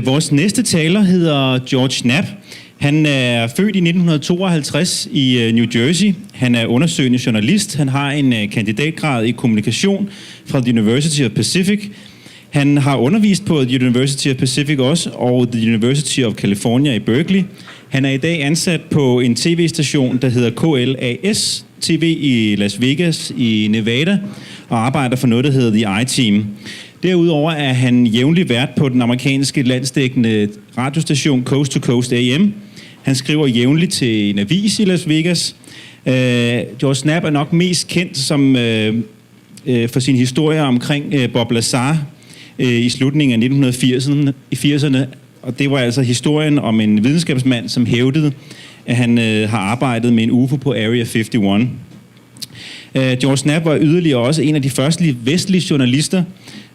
Vores næste taler hedder George Knapp. Han er født i 1952 i New Jersey. Han er undersøgende journalist. Han har en kandidatgrad i kommunikation fra The University of Pacific. Han har undervist på The University of Pacific også, og The University of California i Berkeley. Han er i dag ansat på en tv-station, der hedder KLAS TV i Las Vegas i Nevada, og arbejder for noget, der hedder The I-Team. Derudover er han jævnlig vært på den amerikanske landsdækkende radiostation Coast to Coast AM. Han skriver jævnligt til en avis i Las Vegas. George Knapp er nok mest kendt som, for sin historie omkring Bob Lazar i slutningen af 1980'erne. Og det var altså historien om en videnskabsmand, som hævdede, at han har arbejdet med en UFO på Area 51. George Knapp var yderligere også en af de første vestlige journalister,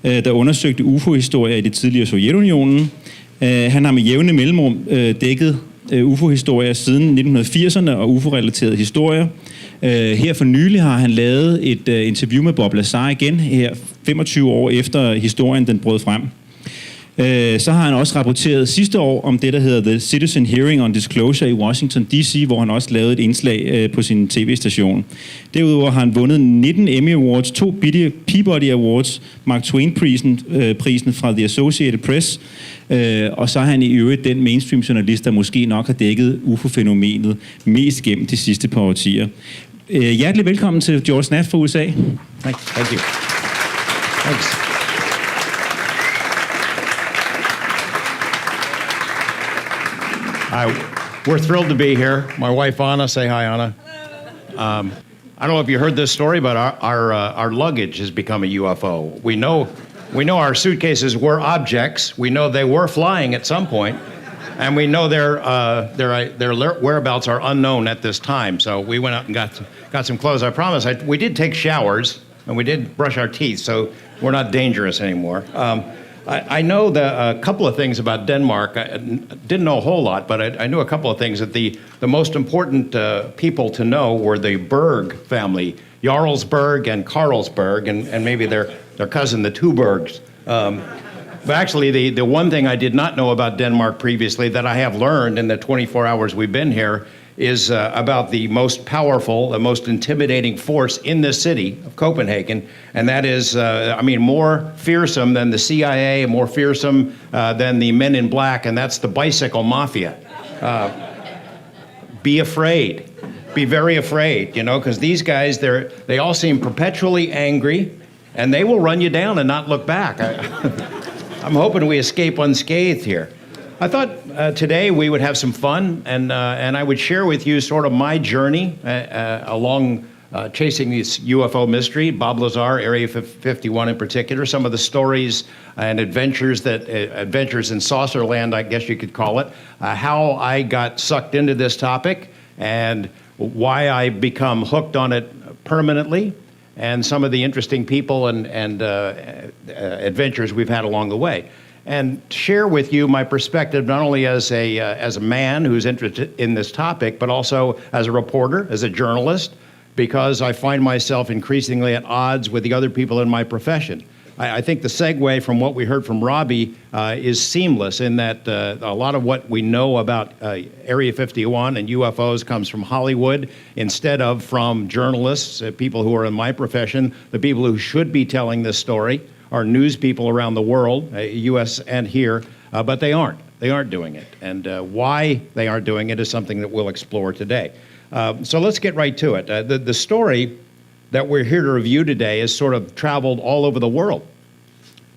der undersøgte UFO-historier i det tidligere Sovjetunionen. Han har med jævne mellemrum dækket UFO-historier siden 1980'erne og UFO-relaterede historier. Her for nylig har han lavet et interview med Bob Lazar igen, her 25 år efter historien den brød frem. Så har han også rapporteret sidste år om det, der hedder The Citizen Hearing on Disclosure i Washington D.C., hvor han også lavede et indslag på sin tv-station. Derudover har han vundet 19 Emmy Awards, 2 Peabody Awards, Mark Twain-prisen fra The Associated Press, og så er han i øvrigt den mainstream-journalist, der måske nok har dækket UFO-fænomenet mest gennem de sidste par årtier. Hjertelig velkommen til George Knapp fra USA. Thank you. Thanks. We're thrilled to be here. My wife Anna, say hi, Anna. I don't know if you heard this story, but our luggage has become a UFO. We know our suitcases were objects. We know they were flying at some point, and we know their whereabouts are unknown at this time. So we went out and got some clothes. I promise. We did take showers and we did brush our teeth, so we're not dangerous anymore. I know a couple of things about Denmark. I didn't know a whole lot, but I knew a couple of things. That the most important people to know were the Berg family, Jarlsberg and Carlsberg, and maybe their cousin, the Tuborgs. But actually, the one thing I did not know about Denmark previously that I have learned in the 24 hours we've been here is about the most powerful, the most intimidating force in this city of Copenhagen, and that is, more fearsome than the CIA, more fearsome than the Men in Black, and that's the bicycle mafia. Be afraid. Be very afraid, because these guys, they all seem perpetually angry, and they will run you down and not look back. I'm hoping we escape unscathed here. I thought today we would have some fun, and I would share with you sort of my journey along chasing this UFO mystery, Bob Lazar, Area 51 in particular, some of the stories and adventures in saucer land, I guess you could call it, how I got sucked into this topic, and why I become hooked on it permanently, and some of the interesting people and adventures we've had along the way. And share with you my perspective, not only as a man who's interested in this topic, but also as a reporter, as a journalist, because I find myself increasingly at odds with the other people in my profession. I think the segue from what we heard from Robbie is seamless in that a lot of what we know about Area 51 and UFOs comes from Hollywood instead of from journalists, people who are in my profession, the people who should be telling this story. Are news people around the world, U.S. and here, but they aren't. They aren't doing it. And why they aren't doing it is something that we'll explore today. So let's get right to it. The story that we're here to review today has sort of traveled all over the world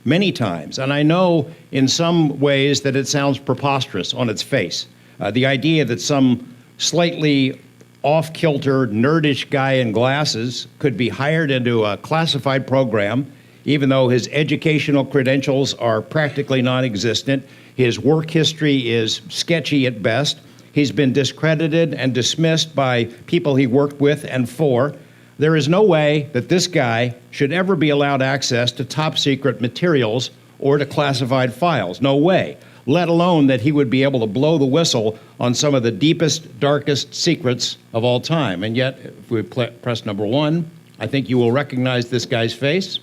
many times. And I know in some ways that it sounds preposterous on its face. The idea that some slightly off-kilter, nerdish guy in glasses could be hired into a classified program, even though his educational credentials are practically non-existent, his work history is sketchy at best, he's been discredited and dismissed by people he worked with and for. There is no way that this guy should ever be allowed access to top-secret materials or to classified files. No way. Let alone that he would be able to blow the whistle on some of the deepest, darkest secrets of all time. And yet, if we press number 1, I think you will recognize this guy's face.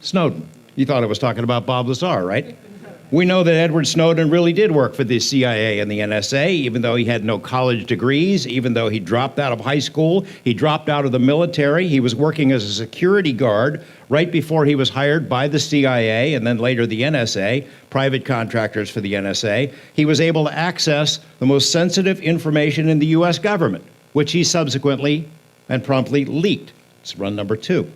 Snowden. You thought I was talking about Bob Lazar, right? We know that Edward Snowden really did work for the CIA and the NSA, even though he had no college degrees, even though he dropped out of high school, he dropped out of the military. He was working as a security guard right before he was hired by the CIA and then later the NSA, private contractors for the NSA. He was able to access the most sensitive information in the U.S. government, which he subsequently and promptly leaked. It's run number 2.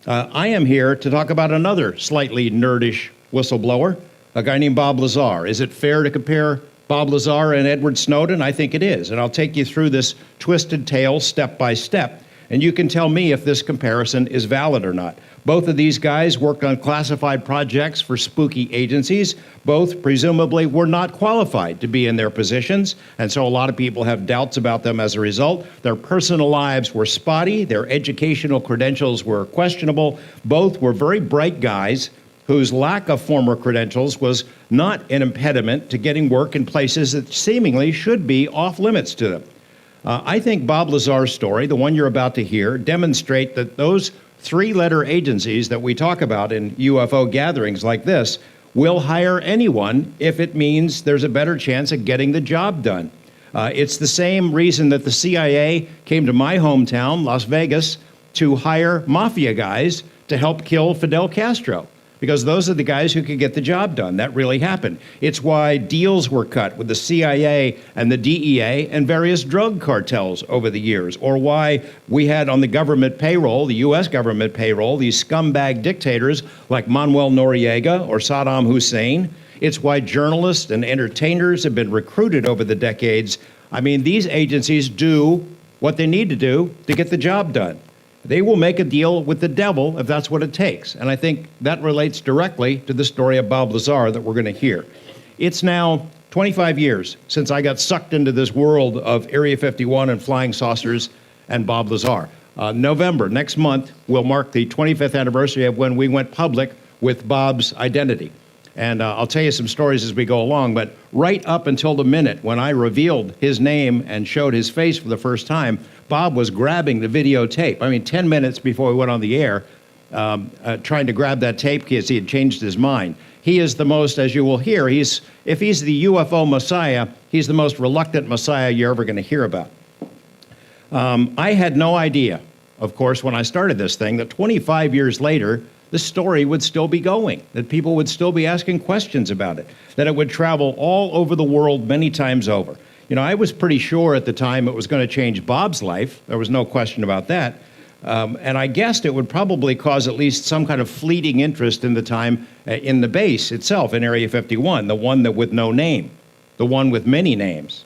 I am here to talk about another slightly nerdish whistleblower, a guy named Bob Lazar. Is it fair to compare Bob Lazar and Edward Snowden? I think it is, and I'll take you through this twisted tale step by step, and you can tell me if this comparison is valid or not. Both of these guys worked on classified projects for spooky agencies. Both, presumably, were not qualified to be in their positions, and so a lot of people have doubts about them as a result. Their personal lives were spotty. Their educational credentials were questionable. Both were very bright guys whose lack of former credentials was not an impediment to getting work in places that seemingly should be off limits to them. I think Bob Lazar's story, the one you're about to hear, demonstrate that those 3-letter agencies that we talk about in UFO gatherings like this will hire anyone if it means there's a better chance of getting the job done. It's the same reason that the CIA came to my hometown, Las Vegas, to hire mafia guys to help kill Fidel Castro, because those are the guys who could get the job done. That really happened. It's why deals were cut with the CIA and the DEA and various drug cartels over the years, or why we had on the government payroll, the U.S. government payroll, these scumbag dictators like Manuel Noriega or Saddam Hussein. It's why journalists and entertainers have been recruited over the decades. I mean, these agencies do what they need to do to get the job done. They will make a deal with the devil if that's what it takes. And I think that relates directly to the story of Bob Lazar that we're going to hear. It's now 25 years since I got sucked into this world of Area 51 and flying saucers and Bob Lazar. November, next month, will mark the 25th anniversary of when we went public with Bob's identity. And I'll tell you some stories as we go along, but right up until the minute when I revealed his name and showed his face for the first time, Bob was grabbing the videotape. I mean, 10 minutes before we went on the air, trying to grab that tape because he had changed his mind. He is the most, as you will hear, if he's the UFO Messiah, he's the most reluctant Messiah you're ever going to hear about. I had no idea, of course, when I started this thing, that 25 years later, the story would still be going, that people would still be asking questions about it, that it would travel all over the world many times over. You know, I was pretty sure at the time it was going to change Bob's life. There was no question about that. And I guessed it would probably cause at least some kind of fleeting interest in the time in the base itself, in Area 51, the one that with no name, the one with many names.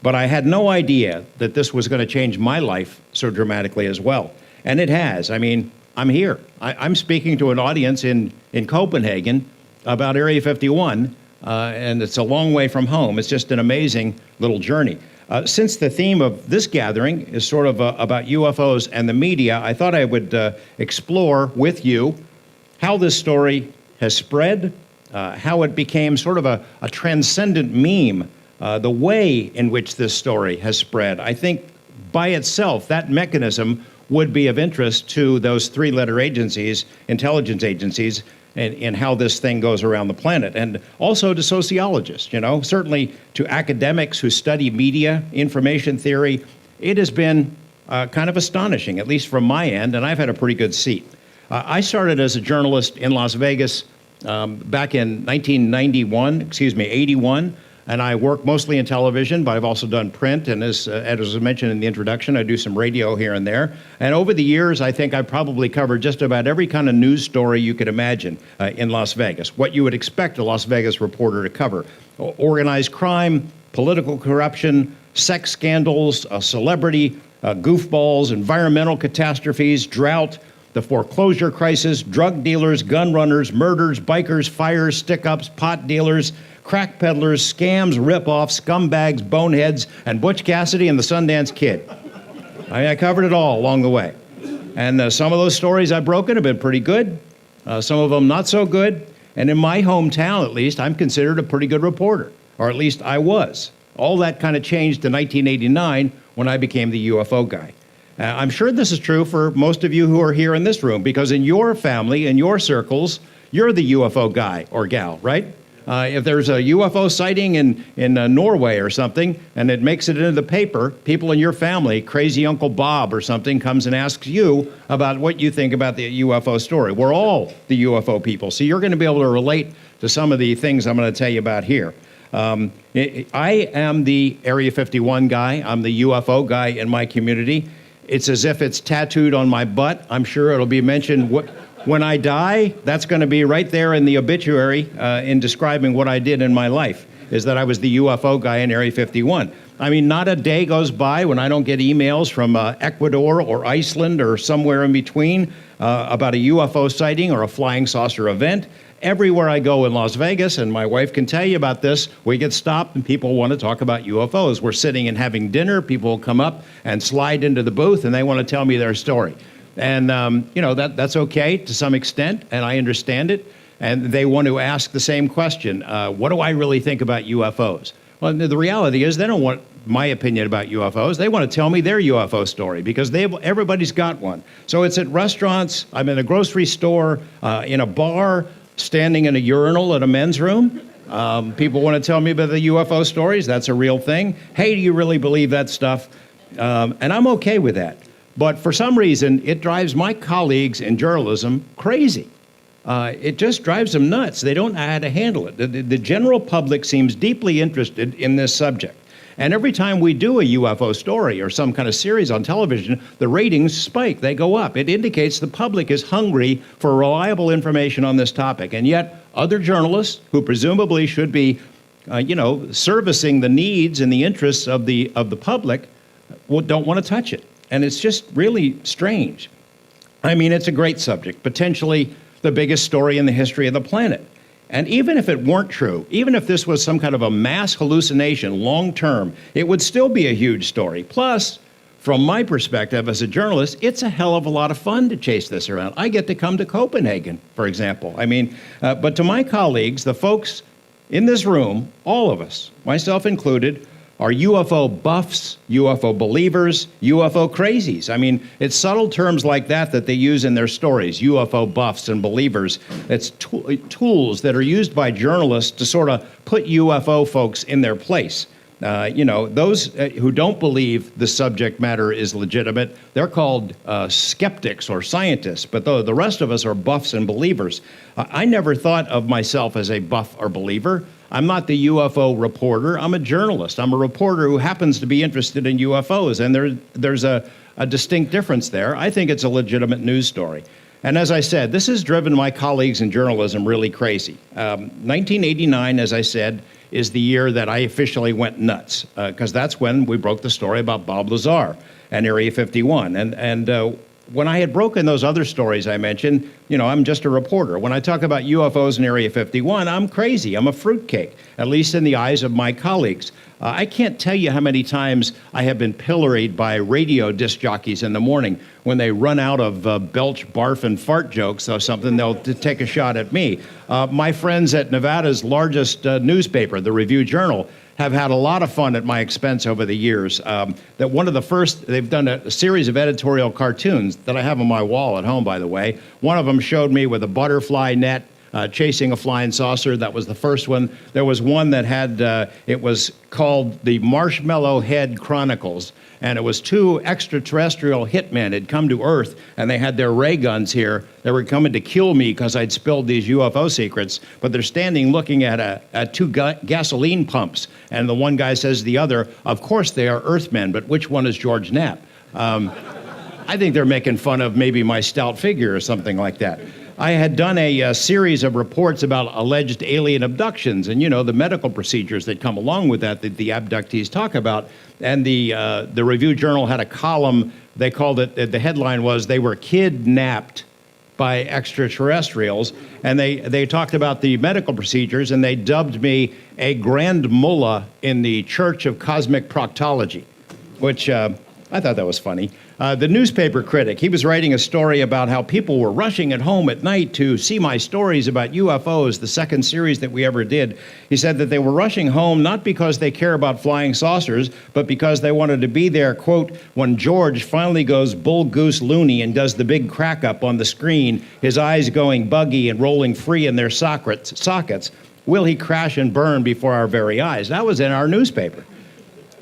But I had no idea that this was going to change my life so dramatically as well. And it has. I mean, I'm here. I'm speaking to an audience in Copenhagen about Area 51, and it's a long way from home. It's just an amazing little journey. Since the theme of this gathering is sort of about UFOs and the media, I thought I would explore with you how this story has spread, how it became sort of a transcendent meme, the way in which this story has spread. I think by itself, that mechanism would be of interest to those 3-letter agencies, intelligence agencies, and how this thing goes around the planet, and also to sociologists, you know, certainly to academics who study media, information theory. It has been kind of astonishing, at least from my end, and I've had a pretty good seat. I started as a journalist in Las Vegas back in 81, and I work mostly in television, but I've also done print, and as was mentioned in the introduction, I do some radio here and there. And over the years, I think I've probably covered just about every kind of news story you could imagine in Las Vegas, what you would expect a Las Vegas reporter to cover. Organized crime, political corruption, sex scandals, celebrity goofballs, environmental catastrophes, drought, the foreclosure crisis, drug dealers, gun runners, murders, bikers, fires, stick-ups, pot dealers, crack peddlers, scams, rip-offs, scumbags, boneheads, and Butch Cassidy and the Sundance Kid. I covered it all along the way. And some of those stories I've broken have been pretty good, some of them not so good. And in my hometown, at least, I'm considered a pretty good reporter, or at least I was. All that kind of changed in 1989 when I became the UFO guy. I'm sure this is true for most of you who are here in this room, because in your family, in your circles, you're the UFO guy or gal, right? If there's a UFO sighting in Norway or something, and it makes it into the paper, people in your family, crazy Uncle Bob or something, comes and asks you about what you think about the UFO story. We're all the UFO people, so you're going to be able to relate to some of the things I'm going to tell you about here. I am the Area 51 guy. I'm the UFO guy in my community. It's as if it's tattooed on my butt. I'm sure it'll be mentioned. When I die, that's going to be right there in the obituary in describing what I did in my life, is that I was the UFO guy in Area 51. I mean, not a day goes by when I don't get emails from Ecuador or Iceland or somewhere in between about a UFO sighting or a flying saucer event. Everywhere I go in Las Vegas, and my wife can tell you about this, we get stopped and people want to talk about UFOs. We're sitting and having dinner. People will come up and slide into the booth and they want to tell me their story. And, that's okay to some extent, and I understand it. And they want to ask the same question, what do I really think about UFOs? Well, the reality is they don't want my opinion about UFOs. They want to tell me their UFO story because everybody's got one. So it's at restaurants, I'm in a grocery store, in a bar, standing in a urinal at a men's room. People want to tell me about the UFO stories. That's a real thing. Hey, do you really believe that stuff? And I'm okay with that. But for some reason, it drives my colleagues in journalism crazy. It just drives them nuts. They don't know how to handle it. The general public seems deeply interested in this subject. And every time we do a UFO story or some kind of series on television, the ratings spike. They go up. It indicates the public is hungry for reliable information on this topic. And yet, other journalists who presumably should be, servicing the needs and the interests of the public don't want to touch it. And it's just really strange. I mean, it's a great subject, potentially the biggest story in the history of the planet. And even if it weren't true, even if this was some kind of a mass hallucination long term, it would still be a huge story. Plus, from my perspective as a journalist, it's a hell of a lot of fun to chase this around. I get to come to Copenhagen, for example. I mean, but to my colleagues, the folks in this room, all of us, myself included, are UFO buffs, UFO believers, UFO crazies. I mean, it's subtle terms like that they use in their stories, UFO buffs and believers. It's tools that are used by journalists to sort of put UFO folks in their place. Those who don't believe the subject matter is legitimate, they're called skeptics or scientists, but the rest of us are buffs and believers. I never thought of myself as a buff or believer. I'm not the UFO reporter. I'm a journalist. I'm a reporter who happens to be interested in UFOs, and there's a distinct difference there. I think it's a legitimate news story. And as I said, this has driven my colleagues in journalism really crazy. 1989, as I said, is the year that I officially went nuts, because that's when we broke the story about Bob Lazar and Area 51. And when I had broken those other stories I mentioned, I'm just a reporter. When I talk about UFOs in Area 51, I'm crazy. I'm a fruitcake, at least in the eyes of my colleagues. I can't tell you how many times I have been pilloried by radio disc jockeys in the morning. When they run out of belch, barf, and fart jokes or something, they'll take a shot at me. My friends at Nevada's largest newspaper, the Review-Journal, have had a lot of fun at my expense over the years. That one of the first, they've done a series of editorial cartoons that I have on my wall at home, by the way. One of them showed me with a butterfly net chasing a flying saucer. That was the first one. There was one that had, it was called the Marshmallow Head Chronicles, and it was two extraterrestrial hitmen had come to Earth, and they had their ray guns here. They were coming to kill me because I'd spilled these UFO secrets, but they're standing looking at two gasoline pumps, and the one guy says to the other, of course they are Earthmen, but which one is George Knapp? I think they're making fun of maybe my stout figure or something like that. I had done a series of reports about alleged alien abductions and, the medical procedures that come along with that the abductees talk about. And the Review-Journal had a column, they called it, the headline was, they were kidnapped by extraterrestrials. And they talked about the medical procedures, and they dubbed me a grand mullah in the Church of Cosmic Proctology, which I thought that was funny. The newspaper critic, he was writing a story about how people were rushing at home at night to see my stories about UFOs, the second series that we ever did. He said that they were rushing home not because they care about flying saucers, but because they wanted to be there, quote, when George finally goes bull goose loony and does the big crack up on the screen, his eyes going buggy and rolling free in their sockets. Will he crash and burn before our very eyes? That was in our newspaper.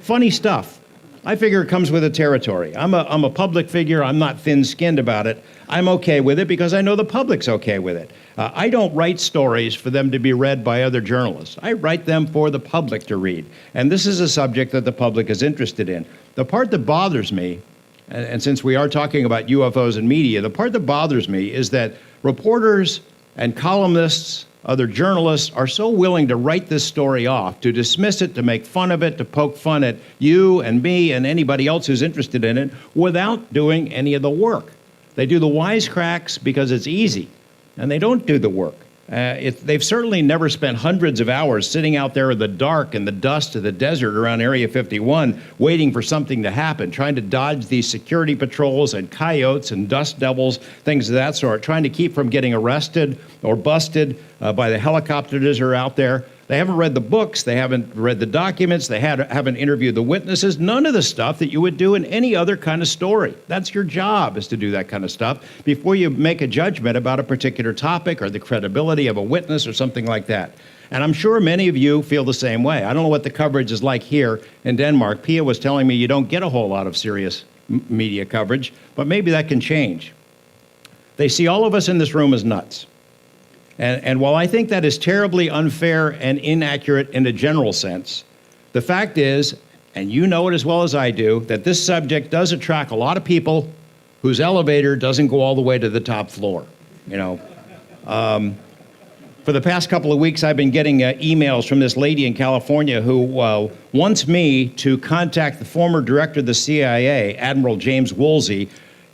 Funny stuff. I figure it comes with the territory. I'm a public figure. I'm not thin-skinned about it. I'm okay with it because I know the public's okay with it. I don't write stories for them to be read by other journalists. I write them for the public to read. And this is a subject that the public is interested in. The part that bothers me, and since we are talking about UFOs and media, the part that bothers me is that reporters and columnists, other journalists are so willing to write this story off, to dismiss it, to make fun of it, to poke fun at you and me and anybody else who's interested in it without doing any of the work. They do the wisecracks because it's easy, and they don't do the work. They've certainly never spent hundreds of hours sitting out there in the dark and the dust of the desert around Area 51 waiting for something to happen, trying to dodge these security patrols and coyotes and dust devils, things of that sort, trying to keep from getting arrested or busted by the helicopters that are out there. They haven't read the books, they haven't read the documents, they haven't interviewed the witnesses, none of the stuff that you would do in any other kind of story. That's your job, is to do that kind of stuff before you make a judgment about a particular topic or the credibility of a witness or something like that. And I'm sure many of you feel the same way. I don't know what the coverage is like here in Denmark. Pia was telling me you don't get a whole lot of serious media coverage, but maybe that can change. They see all of us in this room as nuts. And while I think that is terribly unfair and inaccurate in a general sense, the fact is, and you know it as well as I do, that this subject does attract a lot of people whose elevator doesn't go all the way to the top floor. You know, for the past couple of weeks, I've been getting emails from this lady in California who wants me to contact the former director of the CIA, Admiral James Woolsey.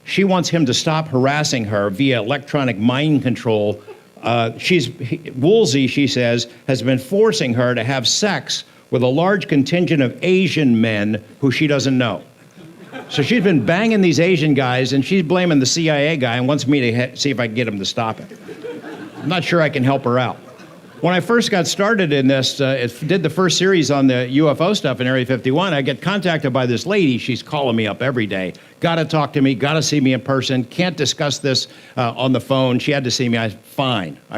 She wants him to stop harassing her via electronic mind control. Woolsey, she says, has been forcing her to have sex with a large contingent of Asian men who she doesn't know. So she's been banging these Asian guys, and she's blaming the CIA guy and wants me to see if I can get him to stop it. I'm not sure I can help her out. When I first got started in this, did the first series on the UFO stuff in Area 51, I get contacted by this lady. She's calling me up every day. Got to talk to me, got to see me in person, can't discuss this on the phone. She had to see me. I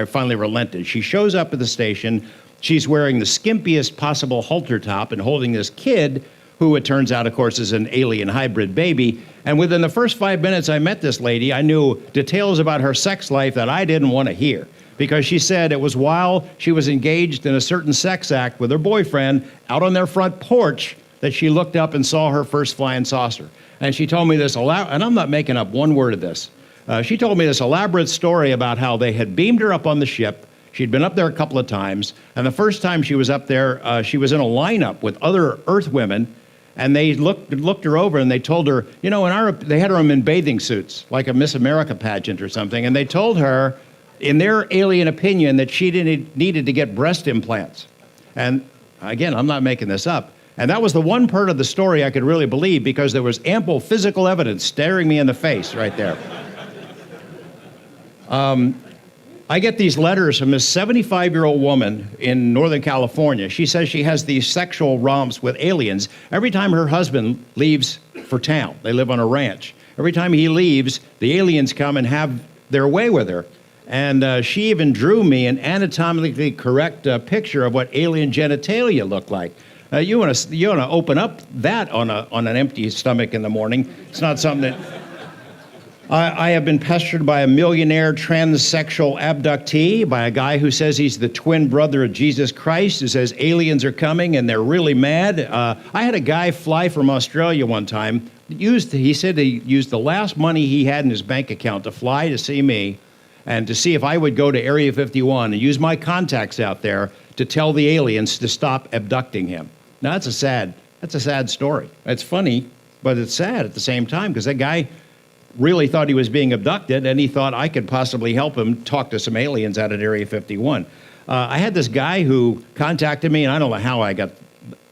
finally relented. She shows up at the station. She's wearing the skimpiest possible halter top and holding this kid who it turns out, of course, is an alien hybrid baby. And within the first 5 minutes I met this lady, I knew details about her sex life that I didn't want to hear. Because she said it was while she was engaged in a certain sex act with her boyfriend out on their front porch that she looked up and saw her first flying saucer. And she told me this, and I'm not making up one word of this. She told me this elaborate story about how they had beamed her up on the ship. She'd been up there a couple of times. And the first time she was up there, she was in a lineup with other Earth women. And they looked her over and they told her, you know, they had her in bathing suits, like a Miss America pageant or something. And they told her, in their alien opinion, that she needed to get breast implants. And again, I'm not making this up. And that was the one part of the story I could really believe because there was ample physical evidence staring me in the face right there. I get these letters from this 75-year-old woman in Northern California. She says she has these sexual romps with aliens every time her husband leaves for town. They live on a ranch. Every time he leaves, the aliens come and have their way with her. And she even drew me an anatomically correct picture of what alien genitalia looked like. You want to open up that on an empty stomach in the morning. It's not something that... I have been pestered by a millionaire transsexual abductee, by a guy who says he's the twin brother of Jesus Christ, who says aliens are coming and they're really mad. I had a guy fly from Australia one time. He said he used the last money he had in his bank account to fly to see me and to see if I would go to Area 51 and use my contacts out there to tell the aliens to stop abducting him. Now, that's a sad story. It's funny, but it's sad at the same time because that guy really thought he was being abducted, and he thought I could possibly help him talk to some aliens out at Area 51. I had this guy who contacted me, and I don't know how I got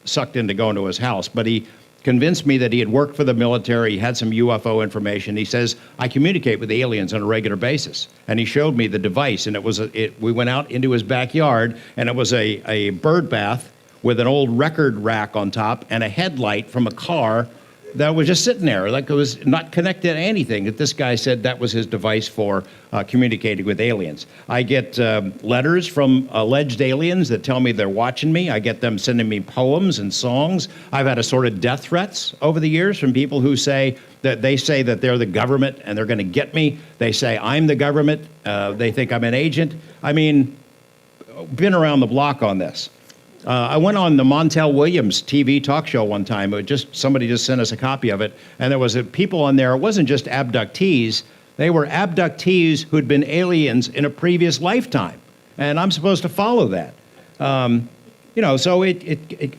sucked into going to his house, but he convinced me that he had worked for the military, he had some UFO information. He says, I communicate with aliens on a regular basis. And he showed me the device, and we went out into his backyard, and it was a bird bath with an old record rack on top and a headlight from a car that was just sitting there, like it was not connected to anything. That this guy said that was his device for communicating with aliens. I get letters from alleged aliens that tell me they're watching me. I get them sending me poems and songs. I've had assorted death threats over the years from people who say that they're the government and they're going to get me. They say I'm the government. They think I'm an agent. I mean, been around the block on this. I went on the Montel Williams TV talk show one time. Somebody just sent us a copy of it, and there was people on there. It wasn't just abductees; they were abductees who'd been aliens in a previous lifetime, and I'm supposed to follow that. So well,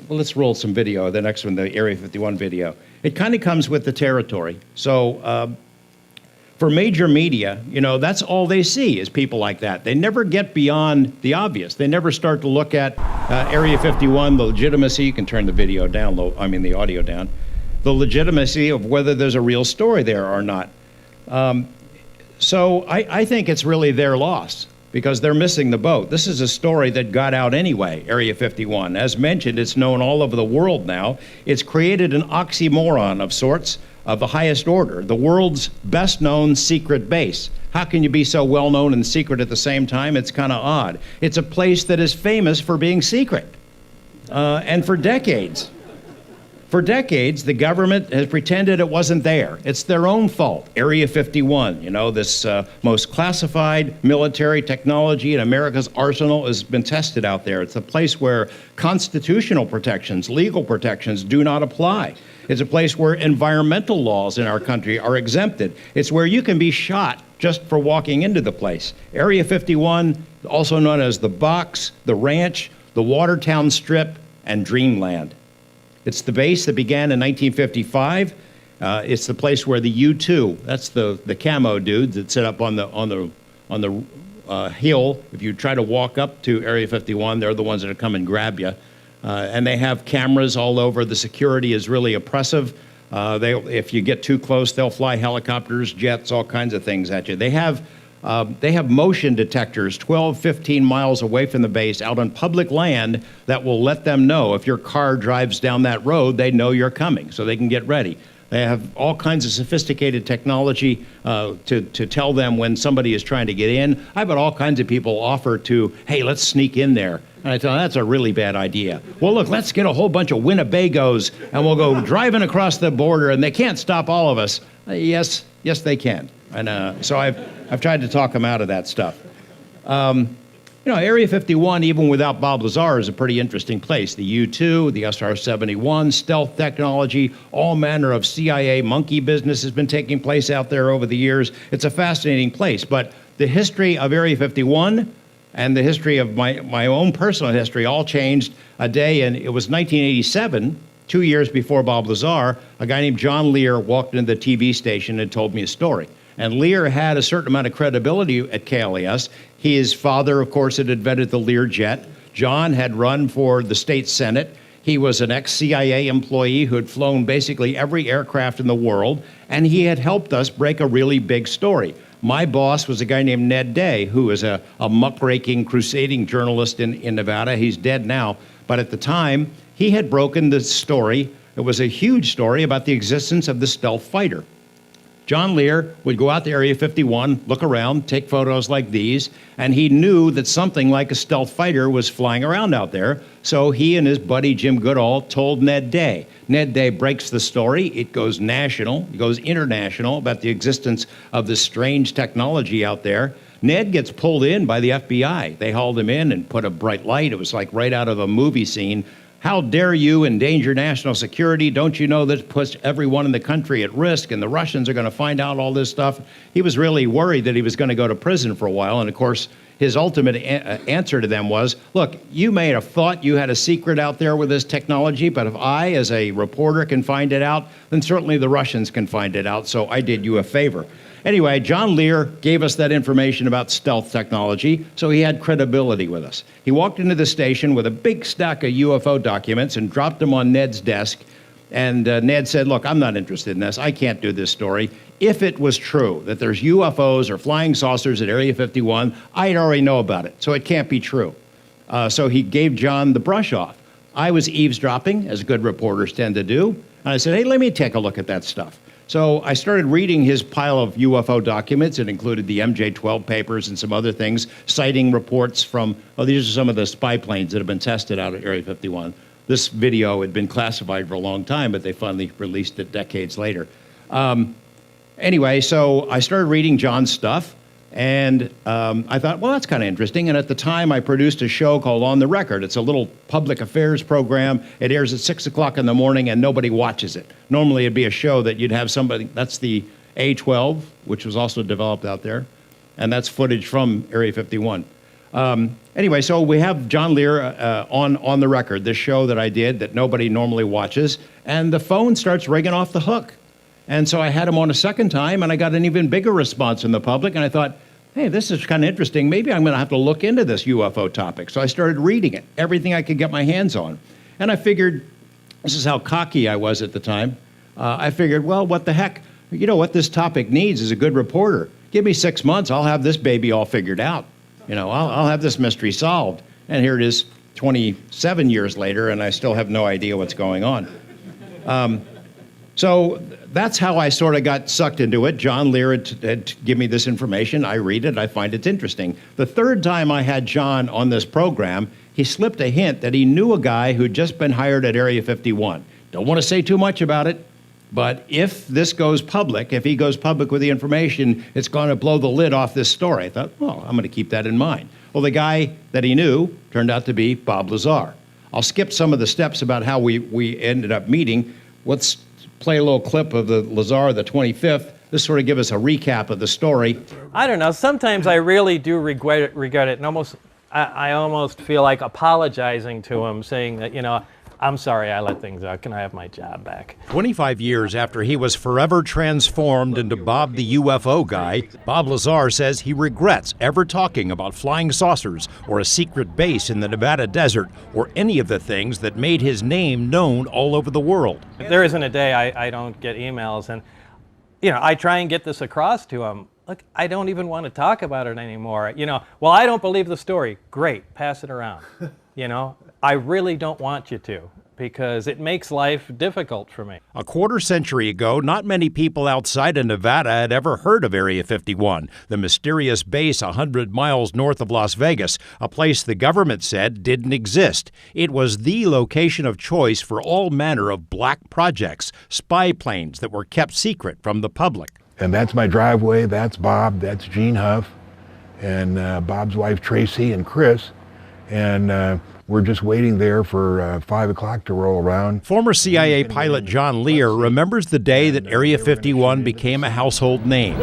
let's roll some video. The next one, the Area 51 video. It kind of comes with the territory. So. For major media, that's all they see is people like that. They never get beyond the obvious. They never start to look at Area 51, the legitimacy. You can turn the video down, the audio down. The legitimacy of whether there's a real story there or not. So I think it's really their loss because they're missing the boat. This is a story that got out anyway, Area 51. As mentioned, it's known all over the world now. It's created an oxymoron of sorts, of the highest order, the world's best-known secret base. How can you be so well-known and secret at the same time? It's kind of odd. It's a place that is famous for being secret. And for decades, the government has pretended it wasn't there. It's their own fault. Area 51, this most classified military technology in America's arsenal has been tested out there. It's a place where constitutional protections, legal protections do not apply. It's a place where environmental laws in our country are exempted. It's where you can be shot just for walking into the place. Area 51, also known as the Box, the Ranch, the Watertown Strip, and Dreamland. It's the base that began in 1955. It's the place where the U-2, that's the camo dudes that sit up on the hill. If you try to walk up to Area 51, they're the ones that come and grab you. And they have cameras all over. The security is really oppressive. If you get too close, they'll fly helicopters, jets, all kinds of things at you. They have motion detectors 12, 15 miles away from the base out on public land that will let them know if your car drives down that road, they know you're coming, so they can get ready. They have all kinds of sophisticated technology to tell them when somebody is trying to get in. I've had all kinds of people offer to, hey, let's sneak in there. And I tell them, that's a really bad idea. Well, look, let's get a whole bunch of Winnebagos, and we'll go driving across the border, and they can't stop all of us. Yes, they can. And so I've tried to talk them out of that stuff. Area 51, even without Bob Lazar, is a pretty interesting place. The U-2, the SR-71, stealth technology, all manner of CIA monkey business has been taking place out there over the years. It's a fascinating place. But the history of Area 51 and the history of my own personal history all changed a day, and it was 1987, 2 years before Bob Lazar. A guy named John Lear walked into the TV station and told me a story. And Lear had a certain amount of credibility at KLAS. His father, of course, had invented the Lear jet. John had run for the state senate. He was an ex-CIA employee who had flown basically every aircraft in the world, and he had helped us break a really big story. My boss was a guy named Ned Day, who is a muckraking, crusading journalist in Nevada. He's dead now. But at the time, he had broken the story. It was a huge story about the existence of the stealth fighter. John Lear would go out to Area 51, look around, take photos like these, and he knew that something like a stealth fighter was flying around out there. So he and his buddy Jim Goodall told Ned Day. Ned Day breaks the story. It goes national, it goes international about the existence of this strange technology out there. Ned gets pulled in by the FBI. They hauled him in and put a bright light. It was like right out of a movie scene. How dare you endanger national security? Don't you know this puts everyone in the country at risk, and the Russians are going to find out all this stuff? He was really worried that he was going to go to prison for a while, and of course, his ultimate answer to them was, look, you may have thought you had a secret out there with this technology, but if I, as a reporter, can find it out, then certainly the Russians can find it out, so I did you a favor. Anyway, John Lear gave us that information about stealth technology, so he had credibility with us. He walked into the station with a big stack of UFO documents and dropped them on Ned's desk. And Ned said, look, I'm not interested in this. I can't do this story. If it was true that there's UFOs or flying saucers at Area 51, I'd already know about it, so it can't be true. So he gave John the brush off. I was eavesdropping, as good reporters tend to do, and I said, hey, let me take a look at that stuff. So I started reading his pile of UFO documents. It included the MJ-12 papers and some other things, citing reports from, these are some of the spy planes that have been tested out at Area 51. This video had been classified for a long time, but they finally released it decades later. Anyway, so I started reading John's stuff, and I thought, well, that's kind of interesting. And at the time, I produced a show called On the Record. It's a little public affairs program. It airs at 6 o'clock in the morning, and nobody watches it. Normally, it'd be a show that you'd have somebody, that's the A-12, which was also developed out there, and that's footage from Area 51. Anyway, so we have John Lear on the Record, this show that I did that nobody normally watches, and the phone starts ringing off the hook. And so I had him on a second time, and I got an even bigger response from the public, and I thought, hey, this is kind of interesting. Maybe I'm going to have to look into this UFO topic. So I started reading it, everything I could get my hands on. And I figured, this is how cocky I was at the time, I figured, well, what the heck? You know what this topic needs is a good reporter. Give me 6 months, I'll have this baby all figured out. You know, I'll have this mystery solved. And here it is 27 years later, and I still have no idea what's going on. So that's how I sort of got sucked into it. John Lear had given me this information. I read it. I find it interesting. The third time I had John on this program, he slipped a hint that he knew a guy who'd just been hired at Area 51. Don't want to say too much about it, but if this goes public, if he goes public with the information, it's going to blow the lid off this story. I thought, well, I'm going to keep that in mind. Well, the guy that he knew turned out to be Bob Lazar. I'll skip some of the steps about how we ended up meeting. Let's play a little clip of the Lazar, the 25th. This sort of give us a recap of the story. I don't know. Sometimes I really do regret it, and I almost feel like apologizing to him, saying that, you know, I'm sorry I let things out. Can I have my job back? 25 years after he was forever transformed into Bob the UFO guy, Bob Lazar says he regrets ever talking about flying saucers or a secret base in the Nevada desert or any of the things that made his name known all over the world. There isn't a day I don't get emails, and you know, I try and get this across to him. Look, I don't even want to talk about it anymore. You know, well, I don't believe the story. Great, pass it around. You know, I really don't want you to, because it makes life difficult for me. A quarter century ago, not many people outside of Nevada had ever heard of Area 51, the mysterious base 100 miles north of Las Vegas, a place the government said didn't exist. It was the location of choice for all manner of black projects, spy planes that were kept secret from the public. And that's my driveway, that's Bob, that's Gene Huff, and Bob's wife Tracy and Chris. And we're just waiting there for 5 o'clock to roll around. Former CIA pilot John Lear remembers the day that Area 51 became a household name.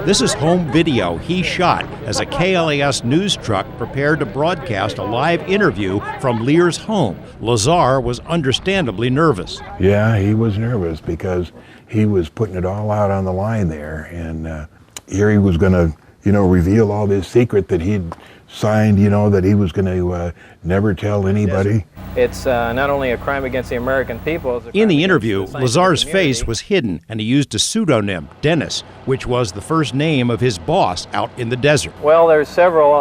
This is home video he shot as a KLAS news truck prepared to broadcast a live interview from Lear's home. Lazar was understandably nervous. Yeah, he was nervous because he was putting it all out on the line there. And here he was going to, you know, reveal all this secret that he'd signed, you know, that he was going to never tell anybody. It's not only a crime against the American people. In the interview, Lazar's face was hidden, and he used a pseudonym, Dennis, which was the first name of his boss out in the desert. Well, there's several,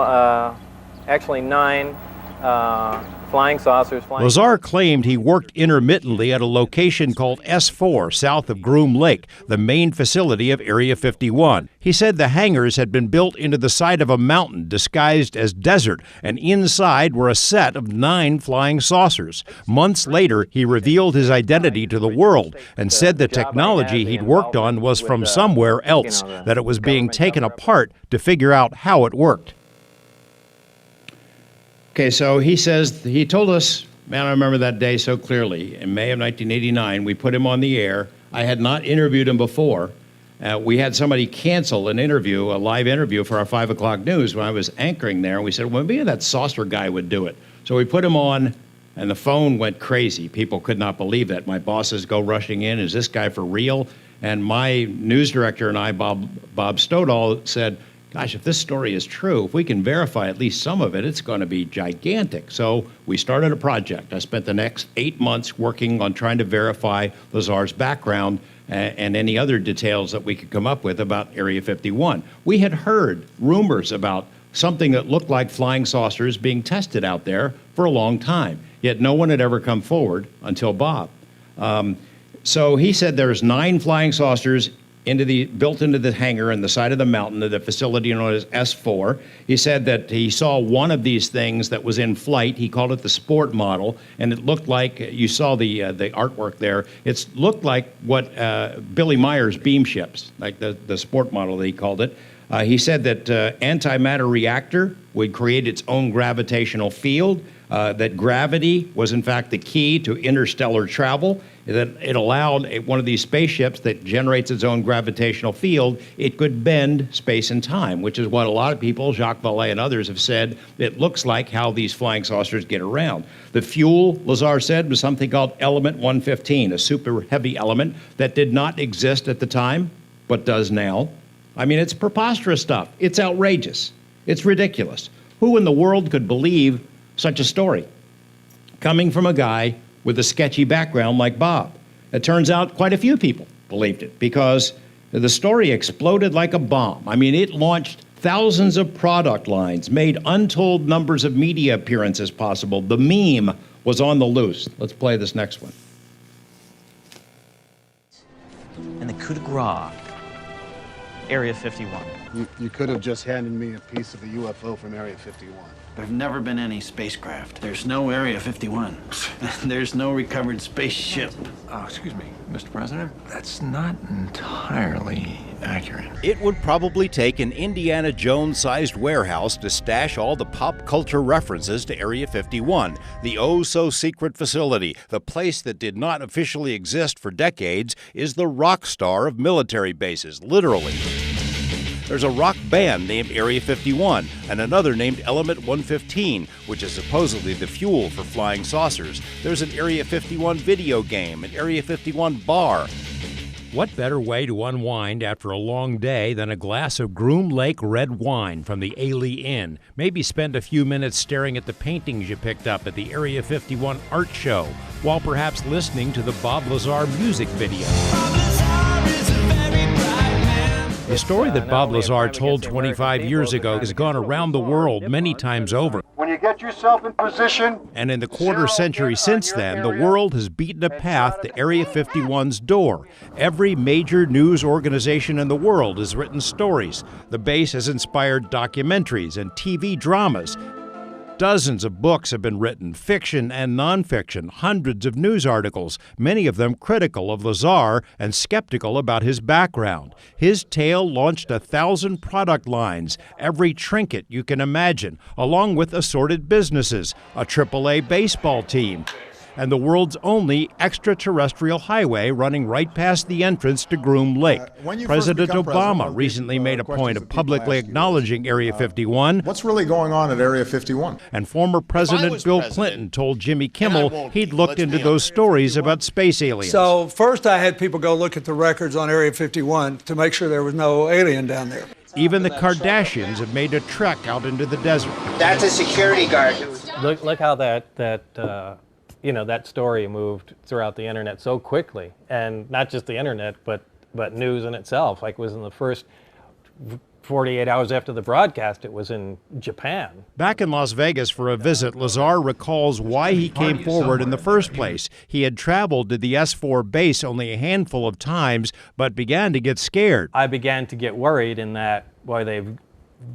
actually 9 flying saucers. Lazar claimed he worked intermittently at a location called S4 south of Groom Lake, the main facility of Area 51. He said the hangars had been built into the side of a mountain disguised as desert, and inside were a set of 9 flying saucers. Months later, he revealed his identity to the world and said the technology he'd worked on was from somewhere else, that it was being taken apart to figure out how it worked. Okay, so he says, he told us, man, I remember that day so clearly. In May of 1989, we put him on the air. I had not interviewed him before. We had somebody cancel an interview, a live interview for our 5 o'clock news when I was anchoring there. And we said, well, maybe that saucer guy would do it. So we put him on, and the phone went crazy. People could not believe that. My bosses go rushing in, is this guy for real? And my news director and I, Bob Stoddall, said, gosh, if this story is true, if we can verify at least some of it, it's going to be gigantic. So we started a project. I spent the next 8 months working on trying to verify Lazar's background and any other details that we could come up with about Area 51. We had heard rumors about something that looked like flying saucers being tested out there for a long time, yet no one had ever come forward until Bob. So he said there's 9 flying saucers built into the hangar in the side of the mountain of the facility known as S4. He said that he saw one of these things that was in flight. He called it the sport model, and it looked like, you saw the artwork there, it looked like what Billy Meyer's beam ships, like the sport model that he called it. He said that antimatter reactor would create its own gravitational field, that gravity was in fact the key to interstellar travel, that it allowed one of these spaceships that generates its own gravitational field, it could bend space and time, which is what a lot of people, Jacques Vallée and others, have said it looks like how these flying saucers get around. The fuel, Lazar said, was something called element 115, a super heavy element that did not exist at the time, but does now. I mean, it's preposterous stuff. It's outrageous. It's ridiculous. Who in the world could believe such a story coming from a guy with a sketchy background like Bob? It turns out quite a few people believed it because the story exploded like a bomb. I mean, it launched thousands of product lines, made untold numbers of media appearances possible. The meme was on the loose. Let's play this next one. And the coup de grace, Area 51. You could have just handed me a piece of a UFO from Area 51. There've never been any spacecraft. There's no Area 51. There's no recovered spaceship. Oh, excuse me, Mr. President. That's not entirely accurate. It would probably take an Indiana Jones-sized warehouse to stash all the pop culture references to Area 51, the oh-so-secret facility. The place that did not officially exist for decades is the rock star of military bases, literally. There's a rock band named Area 51 and another named Element 115, which is supposedly the fuel for flying saucers. There's an Area 51 video game, an Area 51 bar. What better way to unwind after a long day than a glass of Groom Lake red wine from the Ailey Inn? Maybe spend a few minutes staring at the paintings you picked up at the Area 51 art show, while perhaps listening to the Bob Lazar music video. The story that Bob Lazar told 25 years ago has gone around the world many times over. When you get yourself in position... And in the quarter century since then, the world has beaten a path to Area 51's door. Every major news organization in the world has written stories. The base has inspired documentaries and TV dramas. Dozens of books have been written, fiction and nonfiction, hundreds of news articles, many of them critical of Lazar and skeptical about his background. His tale launched 1,000 product lines, every trinket you can imagine, along with assorted businesses, a AAA baseball team, and the world's only extraterrestrial highway running right past the entrance to Groom Lake. President Obama recently made a point of publicly acknowledging Area 51. What's really going on at Area 51? And former President Bill Clinton told Jimmy Kimmel he'd looked into those stories about space aliens. So first I had people go look at the records on Area 51 to make sure there was no alien down there. Even the Kardashians have made a trek out into the desert. That's a security guard. Look how that story moved throughout the internet so quickly, and not just the internet, but news in itself. Like, it was in the first 48 hours after the broadcast, it was in Japan. Back in Las Vegas for a visit, Lazar recalls why he came forward in the first place. He had traveled to the S4 base only a handful of times, but began to get scared. I began to get worried in that, boy, they've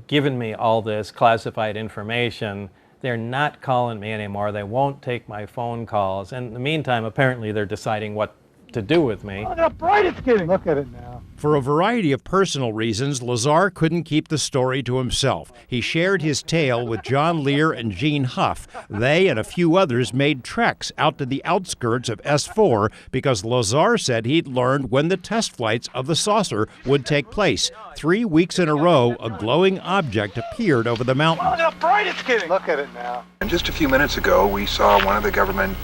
given me all this classified information. They're not calling me anymore. They won't take my phone calls. And in the meantime, apparently they're deciding what to do with me. Look how bright it's getting. Look at it now. For a variety of personal reasons, Lazar couldn't keep the story to himself. He shared his tale with John Lear and Gene Huff. They and a few others made treks out to the outskirts of S4 because Lazar said he'd learned when the test flights of the saucer would take place. 3 weeks in a row, a glowing object appeared over the mountain. Look how bright it's getting. Look at it now. And just a few minutes ago, we saw one of the government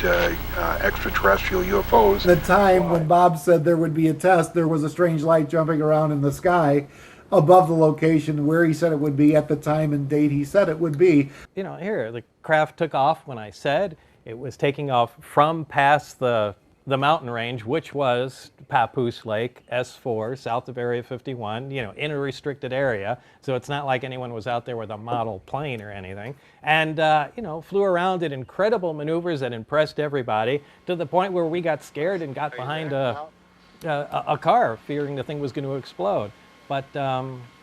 extraterrestrial UFOs. The time when Bob said there would be a test, there was a strange light jumping around in the sky. above the location where he said it would be at the time and date he said it would be. You know, here, the craft took off when I said it was taking off from past the mountain range, which was Papoose Lake, S4, south of Area 51, you know, in a restricted area. So it's not like anyone was out there with a model plane or anything. And, you know, flew around, did incredible maneuvers that impressed everybody to the point where we got scared and got behind a car, fearing the thing was going to explode. But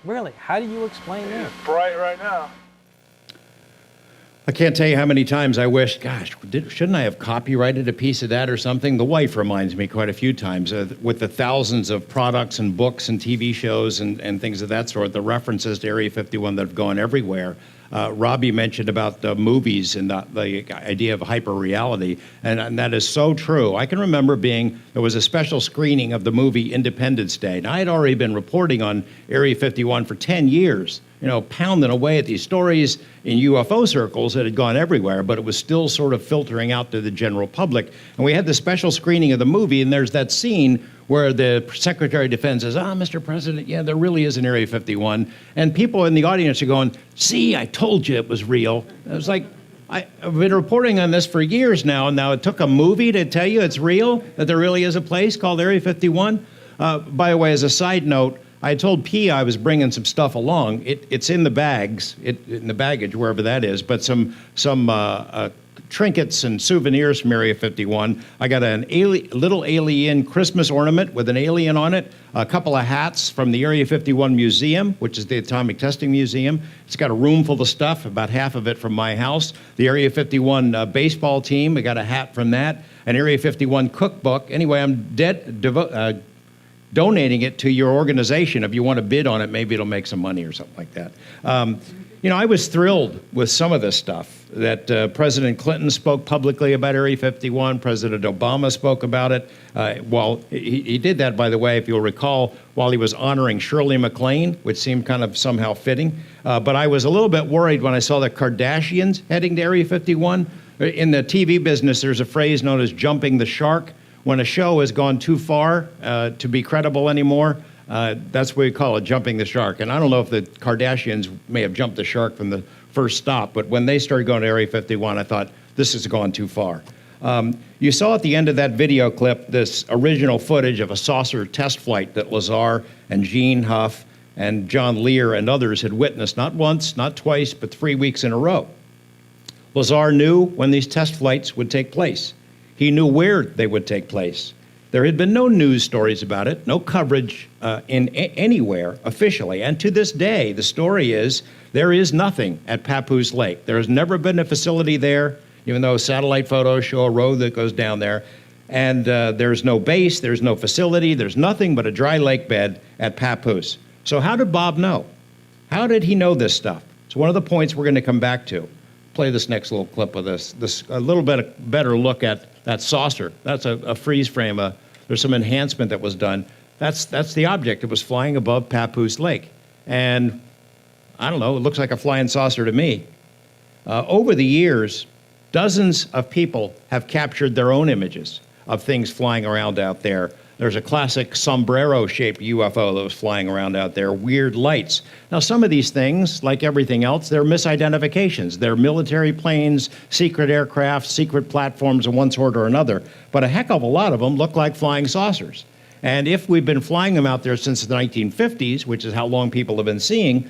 really, how do you explain that? It's bright right now. I can't tell you how many times I wish, gosh, shouldn't I have copyrighted a piece of that or something? The wife reminds me quite a few times with the thousands of products and books and TV shows and things of that sort, the references to Area 51 that have gone everywhere. Robbie mentioned about the movies and the idea of hyper-reality, and that is so true. I can remember there was a special screening of the movie Independence Day, and I had already been reporting on Area 51 for 10 years, you know, pounding away at these stories in UFO circles that had gone everywhere, but it was still sort of filtering out to the general public. And we had the special screening of the movie, and there's that scene where the Secretary of Defense says, Mr. President, yeah, there really is an Area 51. And people in the audience are going, see, I told you it was real. I was like, I've been reporting on this for years now, and now it took a movie to tell you it's real, that there really is a place called Area 51. By the way, as a side note, I told P I was bringing some stuff along. It's in the bags, in the baggage, wherever that is, but some trinkets and souvenirs from Area 51. I got a little alien Christmas ornament with an alien on it, a couple of hats from the Area 51 Museum, which is the Atomic Testing Museum. It's got a room full of stuff, about half of it from my house. The Area 51 baseball team, I got a hat from that. An Area 51 cookbook. Anyway, I'm donating it to your organization. If you want to bid on it, maybe it'll make some money or something like that. You know, I was thrilled with some of this stuff that President Clinton spoke publicly about Area 51. President Obama spoke about it. Well, he did that, by the way, if you'll recall, while he was honoring Shirley MacLaine, which seemed kind of somehow fitting. But I was a little bit worried when I saw the Kardashians heading to Area 51. In the TV business, there's a phrase known as jumping the shark. When a show has gone too far to be credible anymore, that's what we call it, jumping the shark. And I don't know if the Kardashians may have jumped the shark from the first stop, but when they started going to Area 51, I thought, this has gone too far. You saw at the end of that video clip this original footage of a saucer test flight that Lazar and Gene Huff and John Lear and others had witnessed, not once, not twice, but 3 weeks in a row. Lazar knew when these test flights would take place. He knew where they would take place. There had been no news stories about it, no coverage anywhere officially. And to this day, the story is there is nothing at Papoose Lake. There has never been a facility there, even though satellite photos show a road that goes down there. And there's no base, there's no facility, there's nothing but a dry lake bed at Papoose. So how did Bob know? How did he know this stuff? It's one of the points we're going to come back to. Play this next little clip of this a little bit better look at that saucer. That's a freeze frame. There's some enhancement that was done. That's the object. It was flying above Papoose Lake. And I don't know, it looks like a flying saucer to me. Over the years, dozens of people have captured their own images of things flying around out there. There's a classic sombrero-shaped UFO that was flying around out there, weird lights. Now, some of these things, like everything else, they're misidentifications. They're military planes, secret aircraft, secret platforms of one sort or another. But a heck of a lot of them look like flying saucers. And if we've been flying them out there since the 1950s, which is how long people have been seeing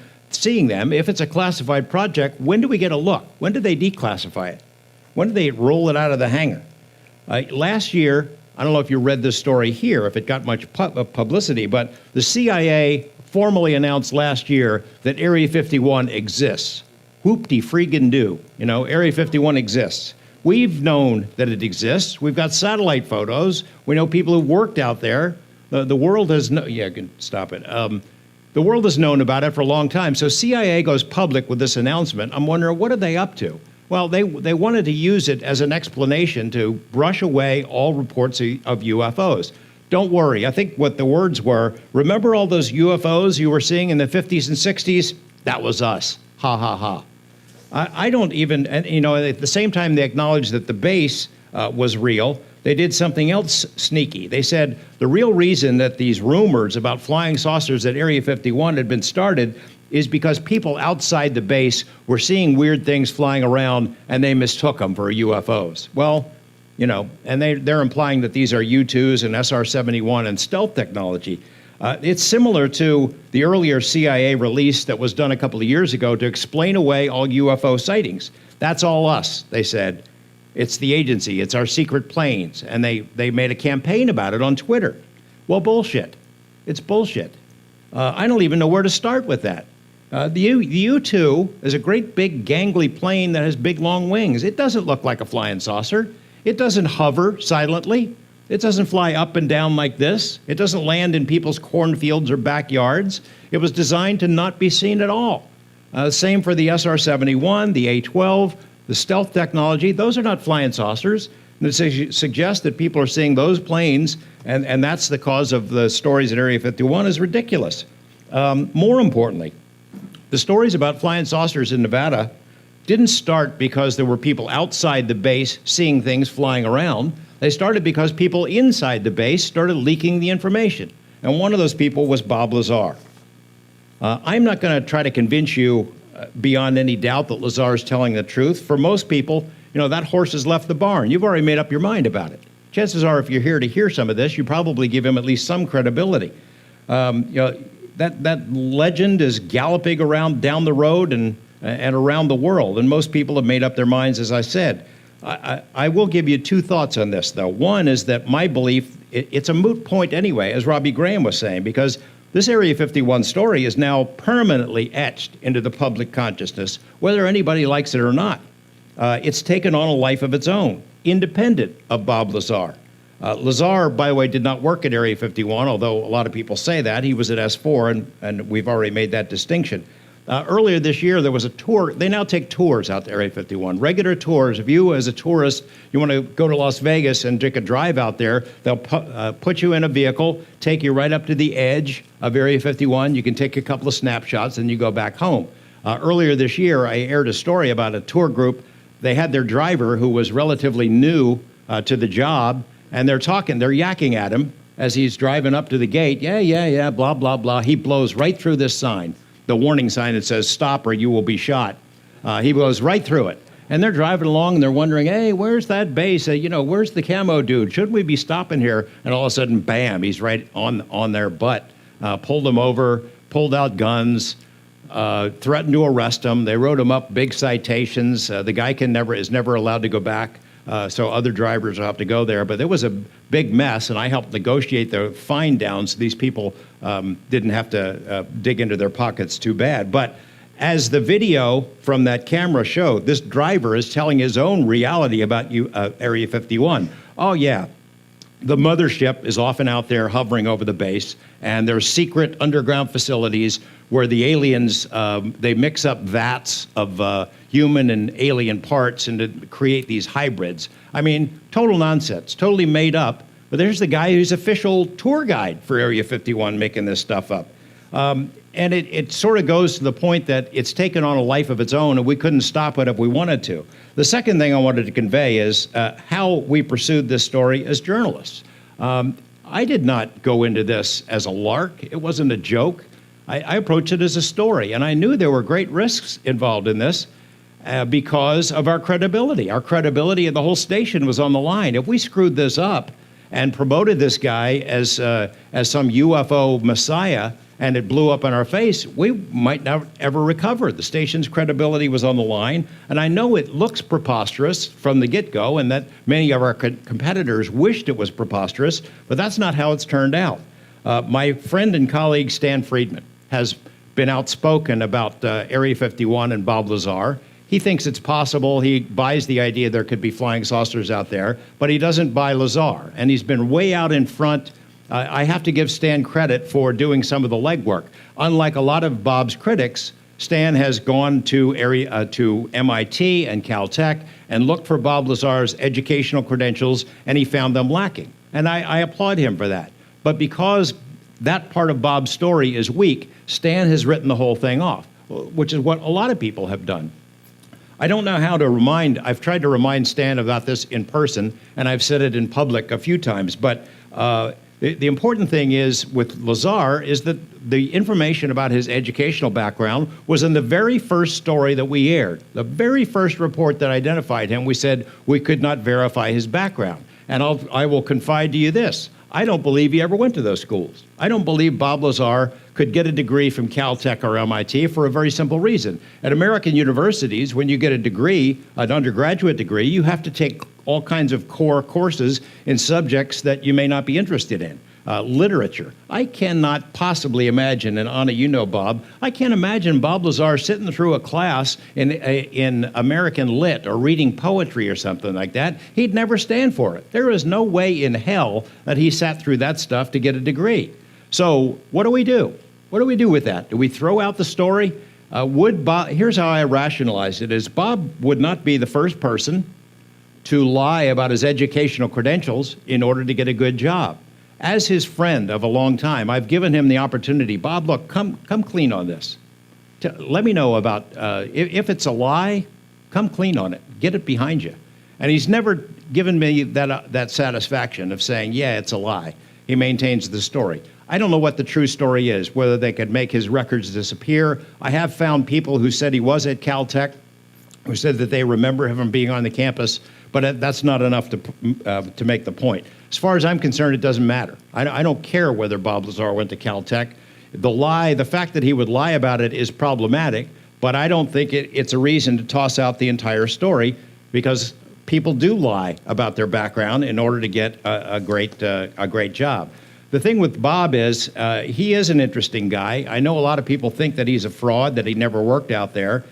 them, if it's a classified project, when do we get a look? When do they declassify it? When do they roll it out of the hangar? Last year, I don't know if you read this story here, if it got much publicity, but the CIA formally announced last year that Area 51 exists. Whoop-de-freakin' you know, Area 51 exists. We've known that it exists. We've got satellite photos. We know people who worked out there. The world has yeah, I can stop it. The world has known about it for a long time. So CIA goes public with this announcement. I'm wondering, what are they up to? Well, they wanted to use it as an explanation to brush away all reports of UFOs. Don't worry. I think what the words were, remember all those UFOs you were seeing in the 50s and 60s? That was us. Ha, ha, ha. I don't even, and, you know, at the same time they acknowledged that the base was real, they did something else sneaky. They said the real reason that these rumors about flying saucers at Area 51 had been started is because people outside the base were seeing weird things flying around and they mistook them for UFOs. Well, you know, and they're implying that these are U-2s and SR-71 and stealth technology. It's similar to the earlier CIA release that was done a couple of years ago to explain away all UFO sightings. That's all us, they said. It's the agency, it's our secret planes. And they made a campaign about it on Twitter. Well, bullshit. It's bullshit. I don't even know where to start with that. The U-2 is a great big gangly plane that has big long wings. It doesn't look like a flying saucer. It doesn't hover silently. It doesn't fly up and down like this. It doesn't land in people's cornfields or backyards. It was designed to not be seen at all. Same for the SR-71, the A-12, the stealth technology. Those are not flying saucers. And it suggests that people are seeing those planes, and that's the cause of the stories at Area 51 is ridiculous. More importantly, the stories about flying saucers in Nevada didn't start because there were people outside the base seeing things flying around. They started because people inside the base started leaking the information. And one of those people was Bob Lazar. I'm not going to try to convince you beyond any doubt that Lazar is telling the truth. For most people, you know, that horse has left the barn. You've already made up your mind about it. Chances are, if you're here to hear some of this, you probably give him at least some credibility. You know, that legend is galloping around down the road and around the world, and most people have made up their minds, as I said. I will give you two thoughts on this, though. One is that my belief, it's a moot point anyway, as Robbie Graham was saying, because this Area 51 story is now permanently etched into the public consciousness, whether anybody likes it or not. It's taken on a life of its own, independent of Bob Lazar. Lazar, by the way, did not work at Area 51, although a lot of people say that. He was at S4, and we've already made that distinction. Earlier this year, there was a tour. They now take tours out to Area 51, regular tours. If you, as a tourist, you want to go to Las Vegas and take a drive out there, they'll put you in a vehicle, take you right up to the edge of Area 51. You can take a couple of snapshots, and you go back home. Earlier this year, I aired a story about a tour group. They had their driver, who was relatively new to the job, and they're yakking at him as he's driving up to the gate. Yeah, blah, blah, blah. He blows right through this sign, the warning sign that says, "Stop or you will be shot." He goes right through it. And they're driving along, and they're wondering, hey, where's that base? You know, where's the camo dude? Shouldn't we be stopping here? And all of a sudden, bam, he's right on their butt. Pulled them over, pulled out guns, threatened to arrest him. They wrote him up big citations. The guy is never allowed to go back, so other drivers will have to go there. But it was a big mess, and I helped negotiate the fine down so these people didn't have to dig into their pockets too bad. But as the video from that camera showed, this driver is telling his own reality about Area 51. Oh, yeah. The mothership is often out there hovering over the base, and there's secret underground facilities where the aliens, they mix up vats of human and alien parts and to create these hybrids. I mean, total nonsense, totally made up. But there's the guy who's official tour guide for Area 51 making this stuff up. And it sort of goes to the point that it's taken on a life of its own, and we couldn't stop it if we wanted to. The second thing I wanted to convey is how we pursued this story as journalists. I did not go into this as a lark. It wasn't a joke. I approached it as a story, and I knew there were great risks involved in this because of our credibility. Our credibility of the whole station was on the line. If we screwed this up and promoted this guy as some UFO messiah, and it blew up in our face, we might not ever recover. The station's credibility was on the line, and I know it looks preposterous from the get-go, and that many of our competitors wished it was preposterous, but that's not how it's turned out. My friend and colleague Stan Friedman has been outspoken about Area 51 and Bob Lazar. He thinks it's possible. He buys the idea there could be flying saucers out there, but he doesn't buy Lazar, and he's been way out in front. I have to give Stan credit for doing some of the legwork. Unlike a lot of Bob's critics, Stan has gone to MIT and Caltech and looked for Bob Lazar's educational credentials, and he found them lacking. And I applaud him for that. But because that part of Bob's story is weak, Stan has written the whole thing off, which is what a lot of people have done. I don't know how to I've tried to remind Stan about this in person, and I've said it in public a few times, but the important thing is with Lazar is that the information about his educational background was in the very first story that we aired. The very first report that identified him, we said we could not verify his background. And I will confide to you this. I don't believe he ever went to those schools. I don't believe Bob Lazar could get a degree from Caltech or MIT for a very simple reason. At American universities, when you get a degree, an undergraduate degree, you have to take all kinds of core courses in subjects that you may not be interested in. Literature. I cannot possibly imagine, and Anna, you know Bob, I can't imagine Bob Lazar sitting through a class in American Lit or reading poetry or something like that. He'd never stand for it. There is no way in hell that he sat through that stuff to get a degree. So what do we do? What do we do with that? Do we throw out the story? Here's how I rationalize it, is Bob would not be the first person to lie about his educational credentials in order to get a good job. As his friend of a long time, I've given him the opportunity. Bob, look, come clean on this. Let me know about, if it's a lie, come clean on it. Get it behind you. And he's never given me that satisfaction of saying, yeah, it's a lie. He maintains the story. I don't know what the true story is, whether they could make his records disappear. I have found people who said he was at Caltech, who said that they remember him being on the campus, but that's not enough to make the point. As far as I'm concerned, it doesn't matter. I don't care whether Bob Lazar went to Caltech. The fact that he would lie about it is problematic, but I don't think it's a reason to toss out the entire story, because people do lie about their background in order to get a great job. The thing with Bob is he is an interesting guy. I know a lot of people think that he's a fraud, that he never worked out there.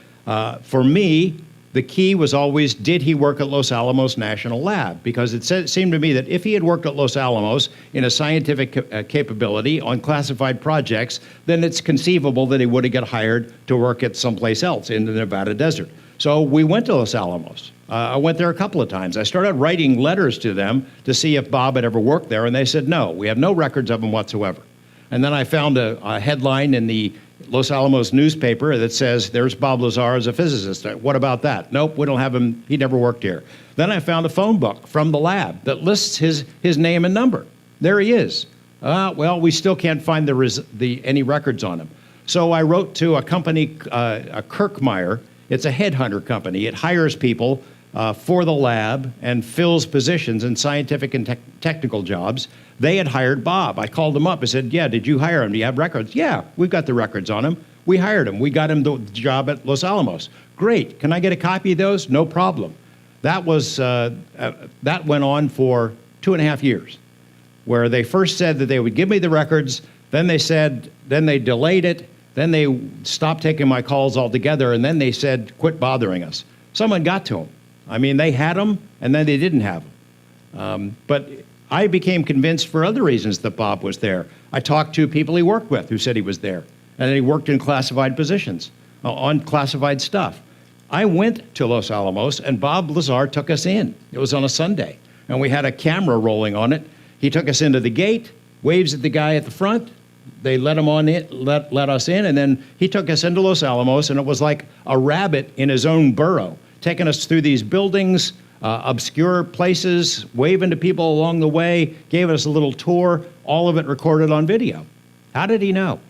For me, the key was always, did he work at Los Alamos National Lab? Because it seemed to me that if he had worked at Los Alamos in a scientific capability on classified projects, then it's conceivable that he would have got hired to work at someplace else in the Nevada desert. So we went to Los Alamos. I went there a couple of times. I started writing letters to them to see if Bob had ever worked there, and they said no, we have no records of him whatsoever. And then I found a headline in the Los Alamos newspaper that says, there's Bob Lazar as a physicist. What about that? Nope, we don't have him. He never worked here. Then I found a phone book from the lab that lists his name and number. There he is. Well, we still can't find any records on him. So I wrote to a company, Kirkmeyer. It's a headhunter company. It hires people for the lab and fills positions in scientific and technical jobs. They had hired Bob. I called him up. I said, yeah, did you hire him? Do you have records? Yeah, we've got the records on him. We hired him. We got him the job at Los Alamos. Great. Can I get a copy of those? No problem. That went on for 2.5 years, where they first said that they would give me the records. Then they delayed it. Then they stopped taking my calls altogether. And then they said, quit bothering us. Someone got to them. I mean, they had them, and then they didn't have them. But I became convinced for other reasons that Bob was there. I talked to people he worked with who said he was there, and he worked in classified positions, on classified stuff. I went to Los Alamos, and Bob Lazar took us in. It was on a Sunday, and we had a camera rolling on it. He took us into the gate, waves at the guy at the front. They let him on in, let us in, and then he took us into Los Alamos, and it was like a rabbit in his own burrow, taking us through these buildings, obscure places, waving to people along the way, gave us a little tour, all of it recorded on video. How did he know?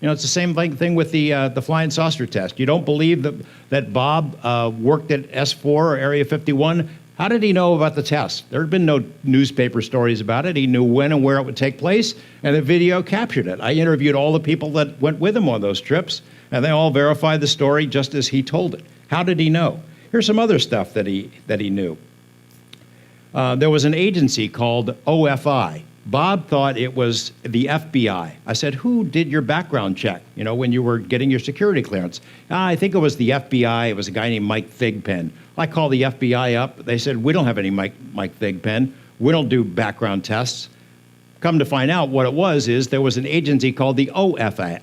You know, it's the same thing with the flying saucer test. You don't believe that Bob worked at S4 or Area 51? How did he know about the test? There had been no newspaper stories about it. He knew when and where it would take place, and the video captured it. I interviewed all the people that went with him on those trips, and they all verified the story just as he told it. How did he know? Here's some other stuff that he knew. There was an agency called OFI. Bob thought it was the FBI. I said, who did your background check, you know, when you were getting your security clearance? I think it was the FBI. It was a guy named Mike Thigpen. I called the FBI up. They said, we don't have any Mike Thigpen. We don't do background tests. Come to find out what it was is there was an agency called the OFI,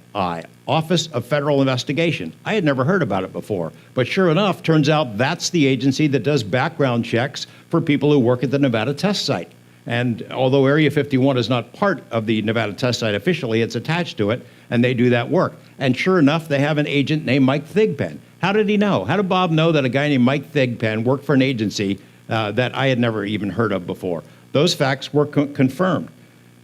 Office of Federal Investigation. I had never heard about it before, but sure enough, turns out that's the agency that does background checks for people who work at the Nevada test site. And although Area 51 is not part of the Nevada test site officially, it's attached to it, and they do that work. And sure enough, they have an agent named Mike Thigpen. How did he know? How did Bob know that a guy named Mike Thigpen worked for an agency that I had never even heard of before? Those facts were confirmed.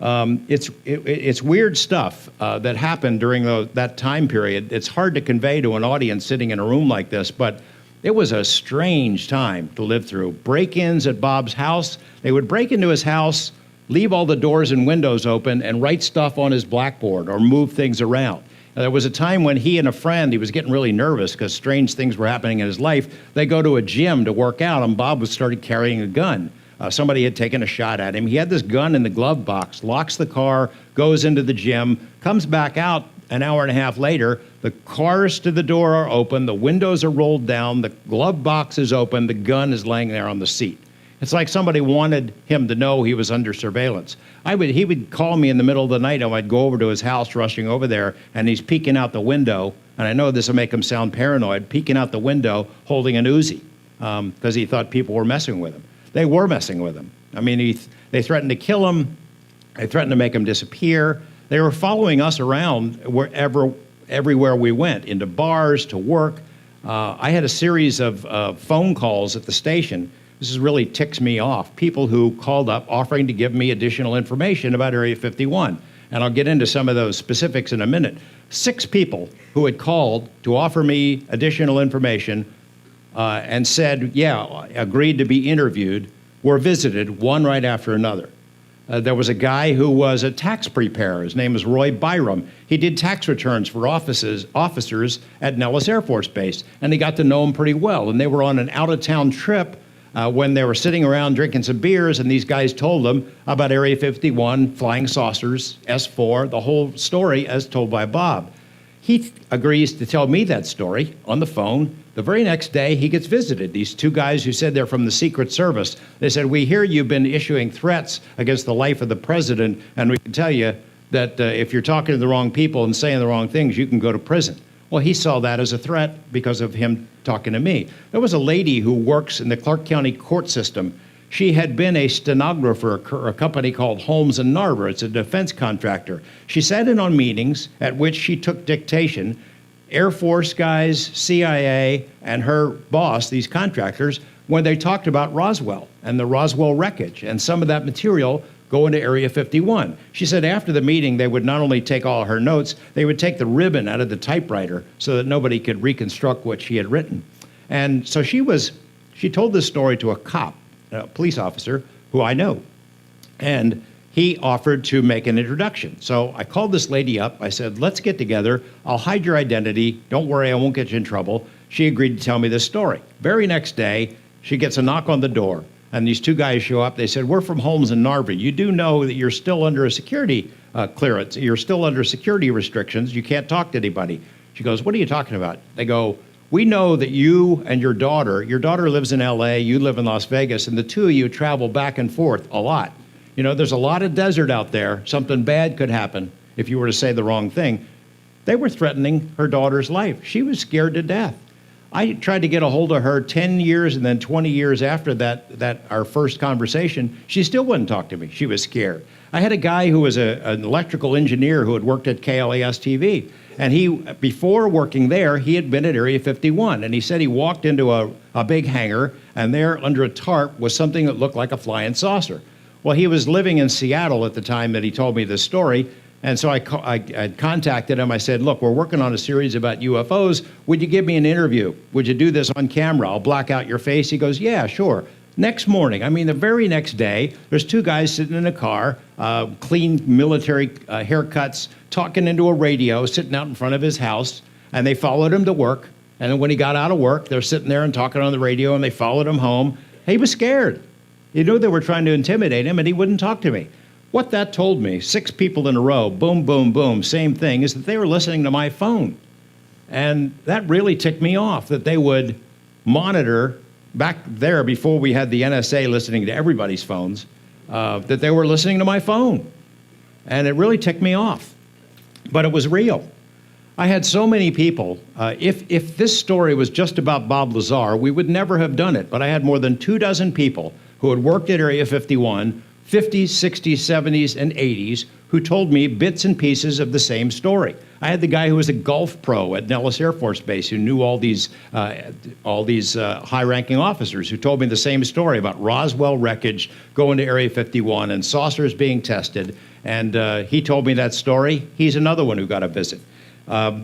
It's weird stuff that happened during that time period. It's hard to convey to an audience sitting in a room like this, but it was a strange time to live through. Break-ins at Bob's house. They would break into his house, leave all the doors and windows open, and write stuff on his blackboard or move things around. Now, there was a time when he and a friend, he was getting really nervous because strange things were happening in his life. They go to a gym to work out, and Bob started carrying a gun. Somebody had taken a shot at him. He had this gun in the glove box, locks the car, goes into the gym, comes back out an hour and a half later. The cars to the door are open, the windows are rolled down, the glove box is open, the gun is laying there on the seat. It's like somebody wanted him to know he was under surveillance. He would call me in the middle of the night, and I'd go over to his house, rushing over there, and he's peeking out the window, and I know this will make him sound paranoid, peeking out the window holding an Uzi, because he thought people were messing with him. They were messing with him. I mean, they threatened to kill him. They threatened to make him disappear. They were following us around everywhere we went, into bars, to work. I had a series of phone calls at the station. This really ticks me off. People who called up offering to give me additional information about Area 51. And I'll get into some of those specifics in a minute. 6 people who had called to offer me additional information and said, yeah, agreed to be interviewed, were visited one right after another. There was a guy who was a tax preparer. His name was Roy Byram. He did tax returns for officers at Nellis Air Force Base, and he got to know him pretty well. And they were on an out-of-town trip when they were sitting around drinking some beers, and these guys told them about Area 51, flying saucers, S4, the whole story as told by Bob. He agrees to tell me that story on the phone. The very next day, he gets visited. These 2 guys who said they're from the Secret Service, they said, we hear you've been issuing threats against the life of the president, and we can tell you that if you're talking to the wrong people and saying the wrong things, you can go to prison. Well, he saw that as a threat because of him talking to me. There was a lady who works in the Clark County court system. She had been a stenographer for a company called Holmes and Narver. It's a defense contractor. She sat in on meetings at which she took dictation. Air Force guys, CIA, and her boss, these contractors, when they talked about Roswell and the Roswell wreckage, and some of that material go into Area 51. She said after the meeting, they would not only take all her notes, they would take the ribbon out of the typewriter so that nobody could reconstruct what she had written. And so she told this story to a cop, a police officer, who I know. And he offered to make an introduction. So I called this lady up. I said, let's get together. I'll hide your identity. Don't worry, I won't get you in trouble. She agreed to tell me this story. Very next day, she gets a knock on the door. And these 2 guys show up. They said, we're from Holmes and Narver. You do know that you're still under a security clearance. You're still under security restrictions. You can't talk to anybody. She goes, what are you talking about? They go, we know that you and your daughter lives in LA, you live in Las Vegas, and the 2 of you travel back and forth a lot. You know, there's a lot of desert out there. Something bad could happen if you were to say the wrong thing. They were threatening her daughter's life. She was scared to death. I tried to get a hold of her 10 years and then 20 years after that our first conversation. She still wouldn't talk to me. She was scared. I had a guy who was an electrical engineer who had worked at KLAS TV. And before working there, he had been at Area 51. And he said he walked into a big hangar, and there under a tarp was something that looked like a flying saucer. Well, he was living in Seattle at the time that he told me this story. And so I contacted him. I said, look, we're working on a series about UFOs. Would you give me an interview? Would you do this on camera? I'll black out your face. He goes, yeah, sure. Next morning, I mean, the very next day, there's 2 guys sitting in a car, clean military haircuts, talking into a radio, sitting out in front of his house, and they followed him to work. And then when he got out of work, they're sitting there and talking on the radio, and they followed him home. He was scared. He knew they were trying to intimidate him, and he wouldn't talk to me. What that told me, 6 people in a row, boom, boom, boom, same thing, is that they were listening to my phone. And that really ticked me off, that they would monitor, back there before we had the NSA listening to everybody's phones, that they were listening to my phone. And it really ticked me off. But it was real. I had so many people. If this story was just about Bob Lazar, we would never have done it. But I had more than 24 people who had worked at Area 51, 50s, 60s, 70s, and 80s, who told me bits and pieces of the same story. I had the guy who was a golf pro at Nellis Air Force Base who knew all these high-ranking officers who told me the same story about Roswell wreckage going to Area 51 and saucers being tested. And he told me that story. He's another one who got a visit.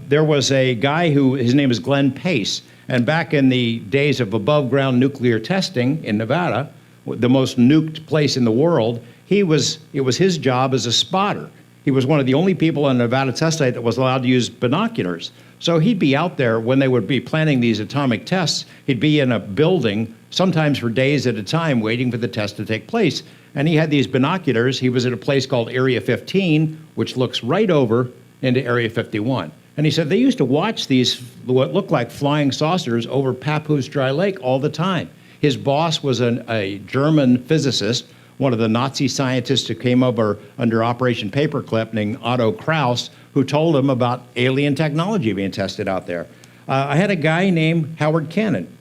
There was a guy his name is Glenn Pace, and back in the days of above-ground nuclear testing in Nevada, the most nuked place in the world, it was his job as a spotter. He was one of the only people on the Nevada test site that was allowed to use binoculars. So he'd be out there when they would be planning these atomic tests. He'd be in a building, sometimes for days at a time, waiting for the test to take place. And he had these binoculars. He was at a place called Area 15, which looks right over into Area 51. And he said they used to watch these, what looked like flying saucers over Papoose Dry Lake all the time. His boss was a German physicist, one of the Nazi scientists who came over under Operation Paperclip named Otto Kraus, who told him about alien technology being tested out there. I had a guy named Howard Cannon.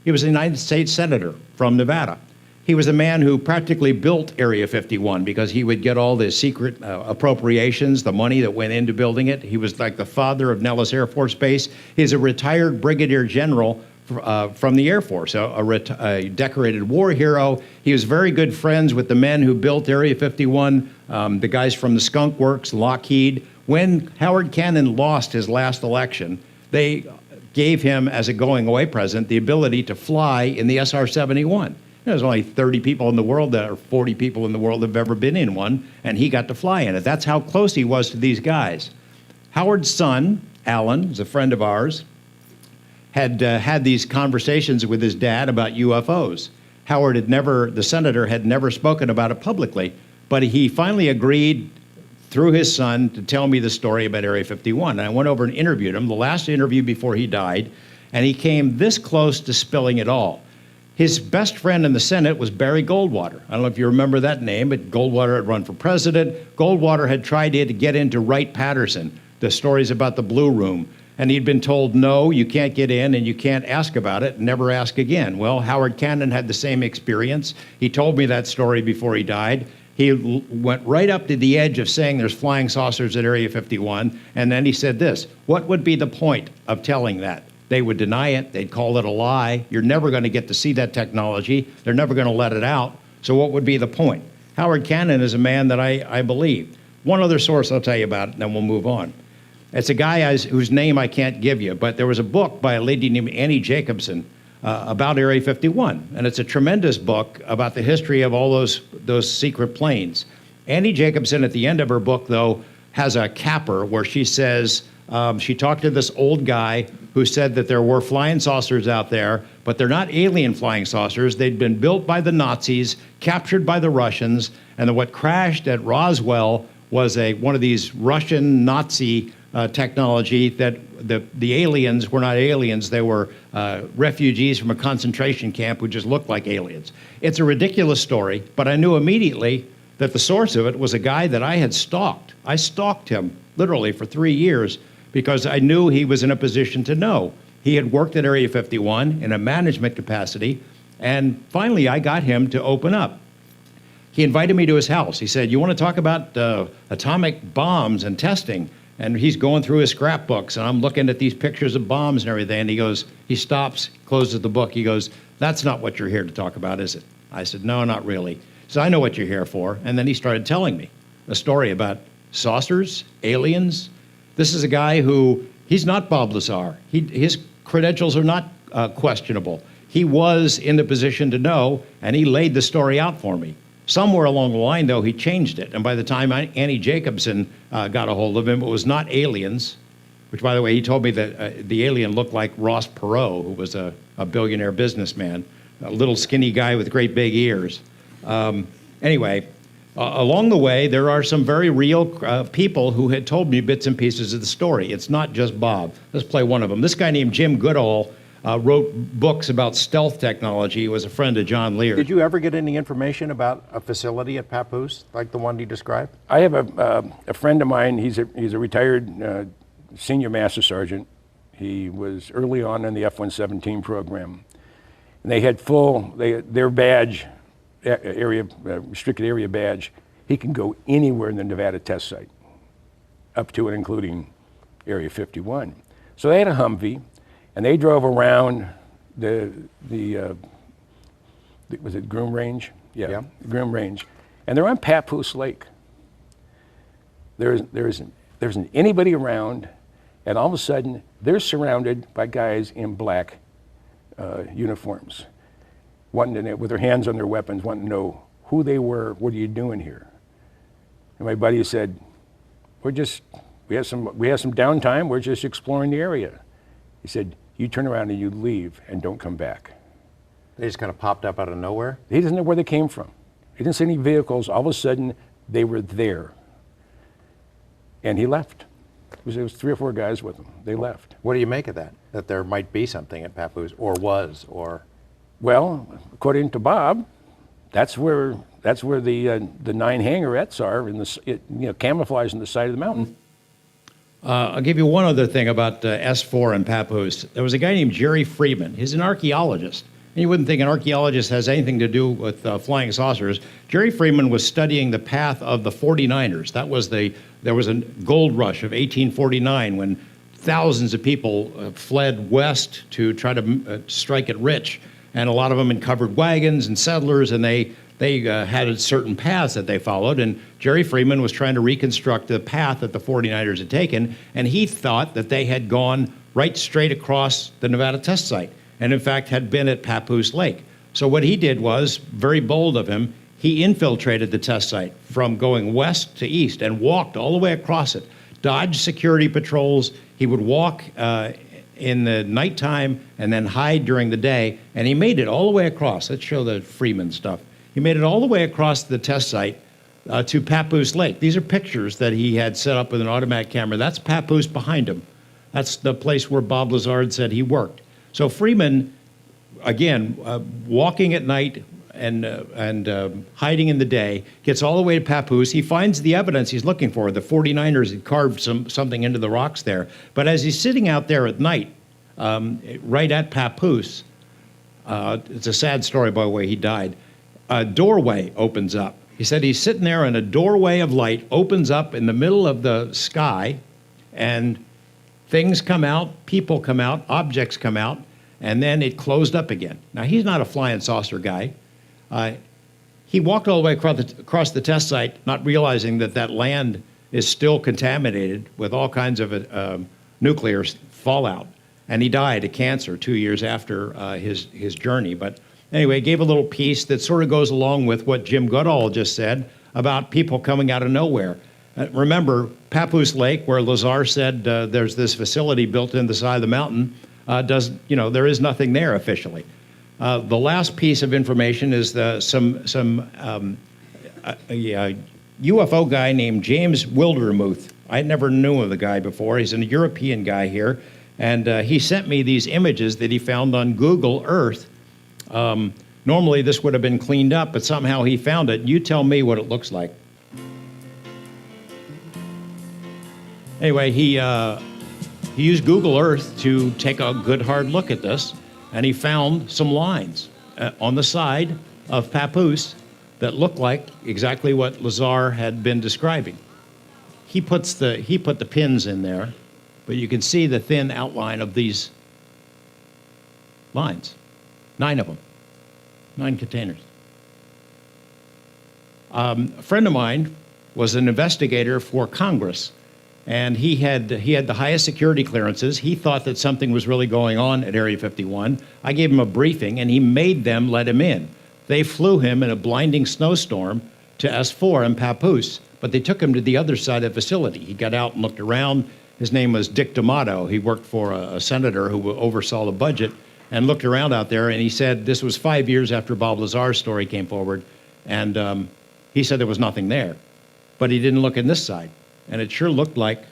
He was a United States Senator from Nevada. He was a man who practically built Area 51 because he would get all the secret appropriations, the money that went into building it. He was like the father of Nellis Air Force Base. He's a retired brigadier general from the Air Force, a decorated war hero. He was very good friends with the men who built Area 51, the guys from the Skunk Works, Lockheed. When Howard Cannon lost his last election, they gave him, as a going-away present, the ability to fly in the SR-71. There's only 30 people in the world or 40 people in the world that have ever been in one, and he got to fly in it. That's how close he was to these guys. Howard's son, Alan, is a friend of ours, had had these conversations with his dad about UFOs. Howard the senator, had never spoken about it publicly, but he finally agreed through his son to tell me the story about Area 51. And I went over and interviewed him, the last interview before he died, and he came this close to spilling it all. His best friend in the Senate was Barry Goldwater. I don't know if you remember that name, but Goldwater had run for president. Goldwater had tried to get into Wright-patterson, the stories about the Blue Room. And he'd been told, no, you can't get in and you can't ask about it, never ask again. Well, Howard Cannon had the same experience. He told me that story before he died. He went right up to the edge of saying there's flying saucers at Area 51, and then he said this: what would be the point of telling that? They would deny it, they'd call it a lie. You're never going to get to see that technology. They're never going to let it out. So what would be the point? Howard Cannon is a man that I believe. One other source I'll tell you about, and then we'll move on. It's a guy whose name I can't give you, but there was a book by a lady named Annie Jacobson about Area 51, and it's a tremendous book about the history of all those secret planes. Annie Jacobson, at the end of her book, though, has a capper where she says she talked to this old guy who said that there were flying saucers out there, but they're not alien flying saucers. They'd been built by the Nazis, captured by the Russians, and what crashed at Roswell was one of these Russian Nazi technology that the aliens were not aliens. They were refugees from a concentration camp who just looked like aliens. It's a ridiculous story, but I knew immediately that the source of it was a guy that I had stalked. I stalked him literally for 3 years because I knew he was in a position to know. He had worked at Area 51 in a management capacity, and finally I got him to open up. He invited me to his house. He said, you want to talk about atomic bombs and testing? And he's going through his scrapbooks, and I'm looking at these pictures of bombs and everything, and he stops, closes the book, he goes, that's not what you're here to talk about, is it? I said, no, not really. So I know what you're here for. And then he started telling me a story about saucers, aliens. This is a guy he's not Bob Lazar. His credentials are not questionable. He was in the position to know, and he laid the story out for me. Somewhere along the line, though, he changed it. And by the time Annie Jacobson got a hold of him, it was not aliens, which, by the way, he told me that the alien looked like Ross Perot, who was a billionaire businessman, a little skinny guy with great big ears. Anyway, along the way, there are some very real people who had told me bits and pieces of the story. It's not just Bob. Let's play one of them. This guy named Jim Goodall wrote books about stealth technology. He was a friend of John Lear. Did you ever get any information about a facility at Papoose, like the one he described? I have a friend of mine. He's a retired senior master sergeant. He was early on in the F-117 program. And they had their badge, restricted area badge, He can go anywhere in the Nevada test site, up to and including Area 51. So they had a Humvee, and they drove around the was it Groom Range? Yeah, Groom Range. And they're on Papoose Lake. There isn't anybody around, and all of a sudden, they're surrounded by guys in black uniforms, wanting to know, with their hands on their weapons, wanting to know who they were, what are you doing here? And my buddy said, we have some downtime, we're just exploring the area. He said, you turn around and you leave and don't come back. They just kind of popped up out of nowhere? He doesn't know where they came from. He didn't see any vehicles. All of a sudden, they were there. And he left. There was 3 or 4 guys with him. They left. What do you make of that? That there might be something at Papoose, or was, or? Well, according to Bob, that's where the 9 hangarettes are, camouflaged in the side of the mountain. I'll give you one other thing about S4 and Papoose. There was a guy named Jerry Freeman. He's an archaeologist. And you wouldn't think an archaeologist has anything to do with flying saucers. Jerry Freeman was studying the path of the 49ers. There was a gold rush of 1849 when thousands of people fled west to try to strike it rich. And a lot of them in covered wagons and settlers, and they had certain paths that they followed. And Jerry Freeman was trying to reconstruct the path that the 49ers had taken, and he thought that they had gone right straight across the Nevada test site, and in fact had been at Papoose Lake. So what he did was, very bold of him, he infiltrated the test site from going west to east and walked all the way across it, dodged security patrols. He would walk in the nighttime and then hide during the day, and he made it all the way across. Let's show the Freeman stuff. He made it all the way across the test site to Papoose Lake. These are pictures that he had set up with an automatic camera. That's Papoose behind him. That's the place where Bob Lazar said he worked. So Freeman, again, walking at night and hiding in the day, gets all the way to Papoose. He finds the evidence he's looking for. The 49ers had carved something into the rocks there. But as he's sitting out there at night, right at Papoose, it's a sad story, by the way, he died, a doorway opens up. He said he's sitting there and a doorway of light opens up in the middle of the sky, and things come out, people come out, objects come out, and then it closed up again. Now, he's not a flying saucer guy. He walked all the way across the test site, not realizing that land is still contaminated with all kinds of nuclear fallout. And he died of cancer 2 years after his journey. But anyway, gave a little piece that sort of goes along with what Jim Goodall just said about people coming out of nowhere. Remember, Papoose Lake, where Lazar said there's this facility built in the side of the mountain, there is nothing there officially. The last piece of information is a UFO guy named James Wildermuth. I never knew of the guy before. He's a European guy here, and he sent me these images that he found on Google Earth. Normally this would have been cleaned up, but somehow he found it. You tell me what it looks like. Anyway, he used Google Earth to take a good hard look at this, and he found some lines on the side of Papoose that looked like exactly what Lazar had been describing. He put the pins in there, but you can see the thin outline of these lines. 9 of them, 9 containers. A friend of mine was an investigator for Congress, and he had the highest security clearances. He thought that something was really going on at Area 51. I gave him a briefing, and he made them let him in. They flew him in a blinding snowstorm to S4 in Papoose, but they took him to the other side of the facility. He got out and looked around. His name was Dick D'Amato. He worked for a senator who oversaw the budget, and looked around out there, and he said this was 5 years after Bob Lazar's story came forward, and he said there was nothing there. But he didn't look in this side, and it sure looked like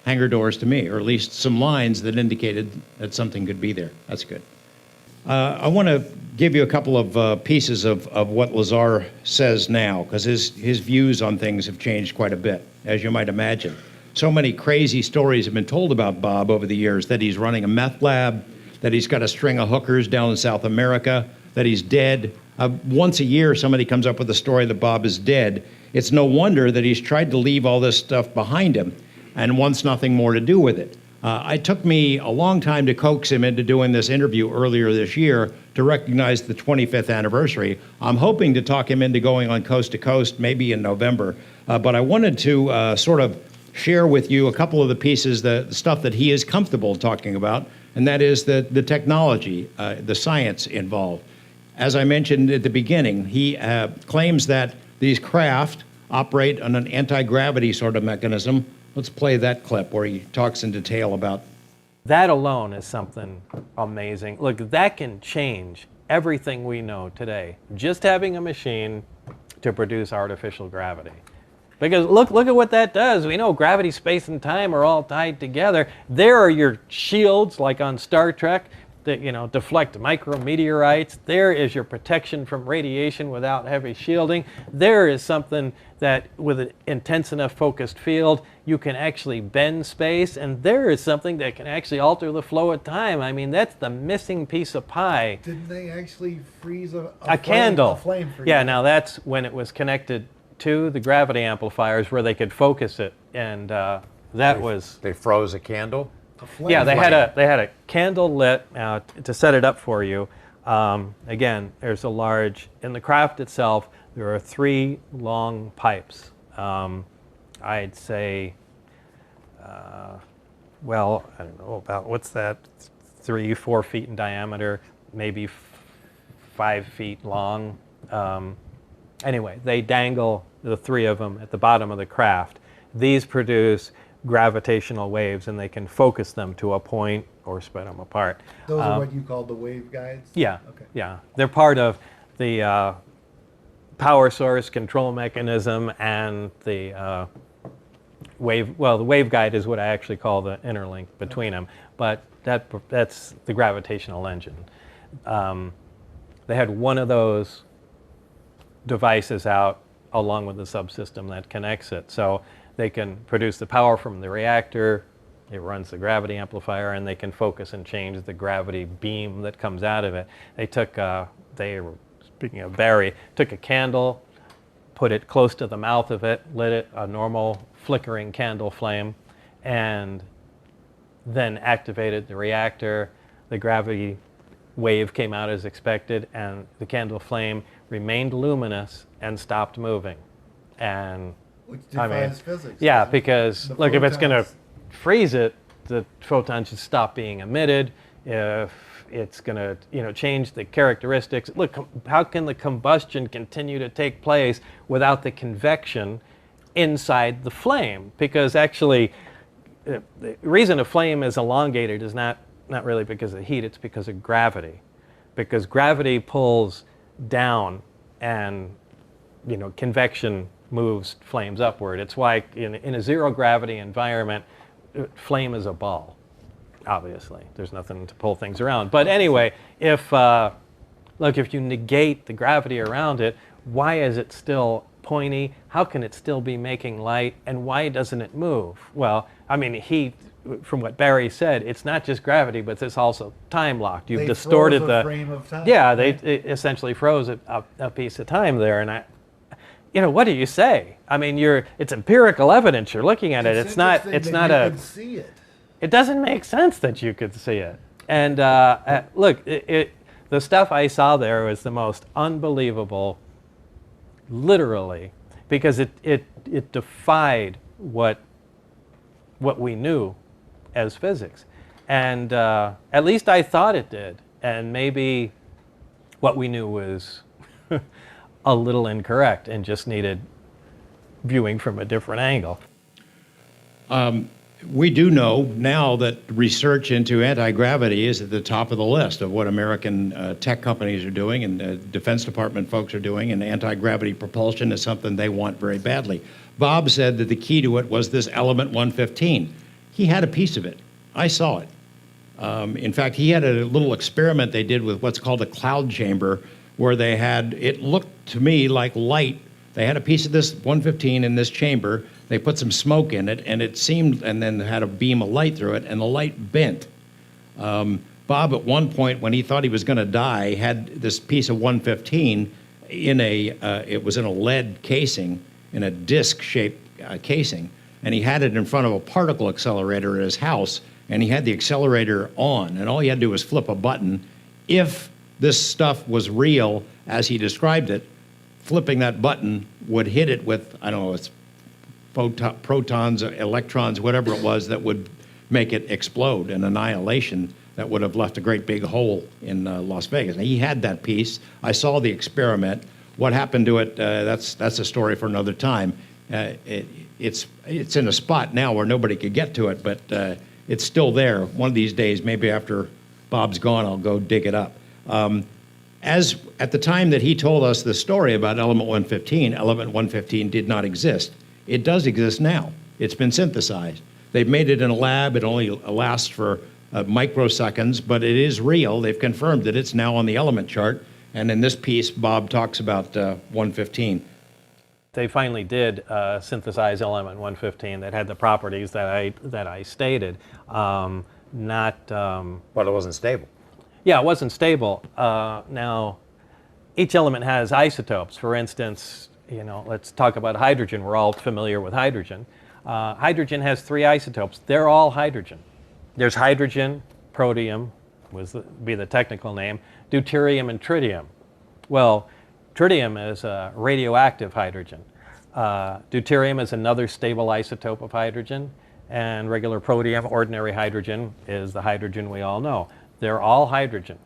hangar doors to me, or at least some lines that indicated that something could be there. That's good. I want to give you a couple of pieces of what Lazar says now, because his views on things have changed quite a bit, as you might imagine. So many crazy stories have been told about Bob over the years, that he's running a meth lab, that he's got a string of hookers down in South America, that he's dead. Once a year, somebody comes up with a story that Bob is dead. It's no wonder that he's tried to leave all this stuff behind him and wants nothing more to do with it. It took me a long time to coax him into doing this interview earlier this year to recognize the 25th anniversary. I'm hoping to talk him into going on Coast to Coast, maybe in November. But I wanted to sort of share with you a couple of the pieces, the stuff that he is comfortable talking about, and that is the technology, the science involved. As I mentioned at the beginning, he claims that these craft operate on an anti-gravity sort of mechanism. Let's play that clip where he talks in detail about. That alone is something amazing. Look, that can change everything we know today. Just having a machine to produce artificial gravity. Because look at what that does. We know gravity, space, and time are all tied together. There are your shields, like on Star Trek, that deflect micrometeorites. There is your protection from radiation without heavy shielding. There is something that, with an intense enough focused field, you can actually bend space. And there is something that can actually alter the flow of time. I mean, that's the missing piece of pie. Didn't they actually freeze a candle? A flame for yeah, you? now that's when it was connected to the gravity amplifiers where they could focus it. And They froze a candle? Yeah, they had a candle lit to set it up for you. Again, there's a large, in the craft itself, there are 3 long pipes. I'd say, well, I don't know about, what's that, 3-4 feet in diameter, maybe 5 feet long. Anyway, they dangle, the 3 of them, at the bottom of the craft. These produce gravitational waves, and they can focus them to a point or spread them apart. Those are what you call the wave guides? Yeah. Okay. Yeah. They're part of the power source control mechanism and the wave. Well, the wave guide is what I actually call the interlink between them, but that's the gravitational engine. They had one of those devices out along with the subsystem that connects it. So they can produce the power from the reactor, it runs the gravity amplifier, and they can focus and change the gravity beam that comes out of it. They took, speaking of Barry, took a candle, put it close to the mouth of it, lit it, a normal flickering candle flame, and then activated the reactor. The gravity wave came out as expected, and the candle flame remained luminous and stopped moving. And which defies physics. Yeah, because look, if it's going to freeze it, the photons should stop being emitted. If it's going to, change the characteristics. Look, how can the combustion continue to take place without the convection inside the flame? Because actually, the reason a flame is elongated is not really because of heat, it's because of gravity. Because gravity pulls down and, convection moves flames upward. It's why in a zero gravity environment, flame is a ball, obviously. There's nothing to pull things around. But anyway, if you negate the gravity around it, why is it still pointy? How can it still be making light? And why doesn't it move? Well, I mean, from what Barry said, it's not just gravity, but it's also time locked. You've distorted the frame of time. Yeah, they essentially froze a piece of time there. And what do you say? I mean, it's empirical evidence. You're looking at it. It's not could see it. It doesn't make sense that you could see it. And look, the stuff I saw there was the most unbelievable, literally, because it defied what we knew as physics. And at least I thought it did. And maybe what we knew was a little incorrect and just needed viewing from a different angle. We do know now that research into anti-gravity is at the top of the list of what American tech companies are doing and Defense Department folks are doing, and anti-gravity propulsion is something they want very badly. Bob said that the key to it was this element 115. He had a piece of it. I saw it. In fact, he had a little experiment they did with what's called a cloud chamber, where it looked to me like light. They had a piece of this 115 in this chamber. They put some smoke in it, and it seemed, and then had a beam of light through it, and the light bent. Bob, at one point, when he thought he was going to die, had this piece of 115 in it was in a lead casing, in a disc-shaped casing, and he had it in front of a particle accelerator at his house, and he had the accelerator on, and all he had to do was flip a button. If this stuff was real, as he described it, flipping that button would hit it with, I don't know, it's protons, electrons, whatever it was, that would make it explode, an annihilation that would have left a great big hole in Las Vegas. And he had that piece. I saw the experiment. What happened to it, that's a story for another time. It's in a spot now where nobody could get to it, but it's still there. One of these days, maybe after Bob's gone, I'll go dig it up. As at the time that he told us the story about element 115 did not exist. It does exist now. It's been synthesized. They've made it in a lab. It only lasts for microseconds, but it is real. They've confirmed that it's now on the element chart. And in this piece, Bob talks about 115. They finally did synthesize element 115 that had the properties that I stated. But it wasn't stable. Yeah, it wasn't stable. Now, each element has isotopes. For instance, let's talk about hydrogen. We're all familiar with hydrogen. Hydrogen has 3 isotopes. They're all hydrogen. There's hydrogen, protium, be the technical name, deuterium, and tritium. Well, tritium is a radioactive hydrogen. Deuterium is another stable isotope of hydrogen, and regular protium, ordinary hydrogen, is the hydrogen we all know. They're all hydrogen.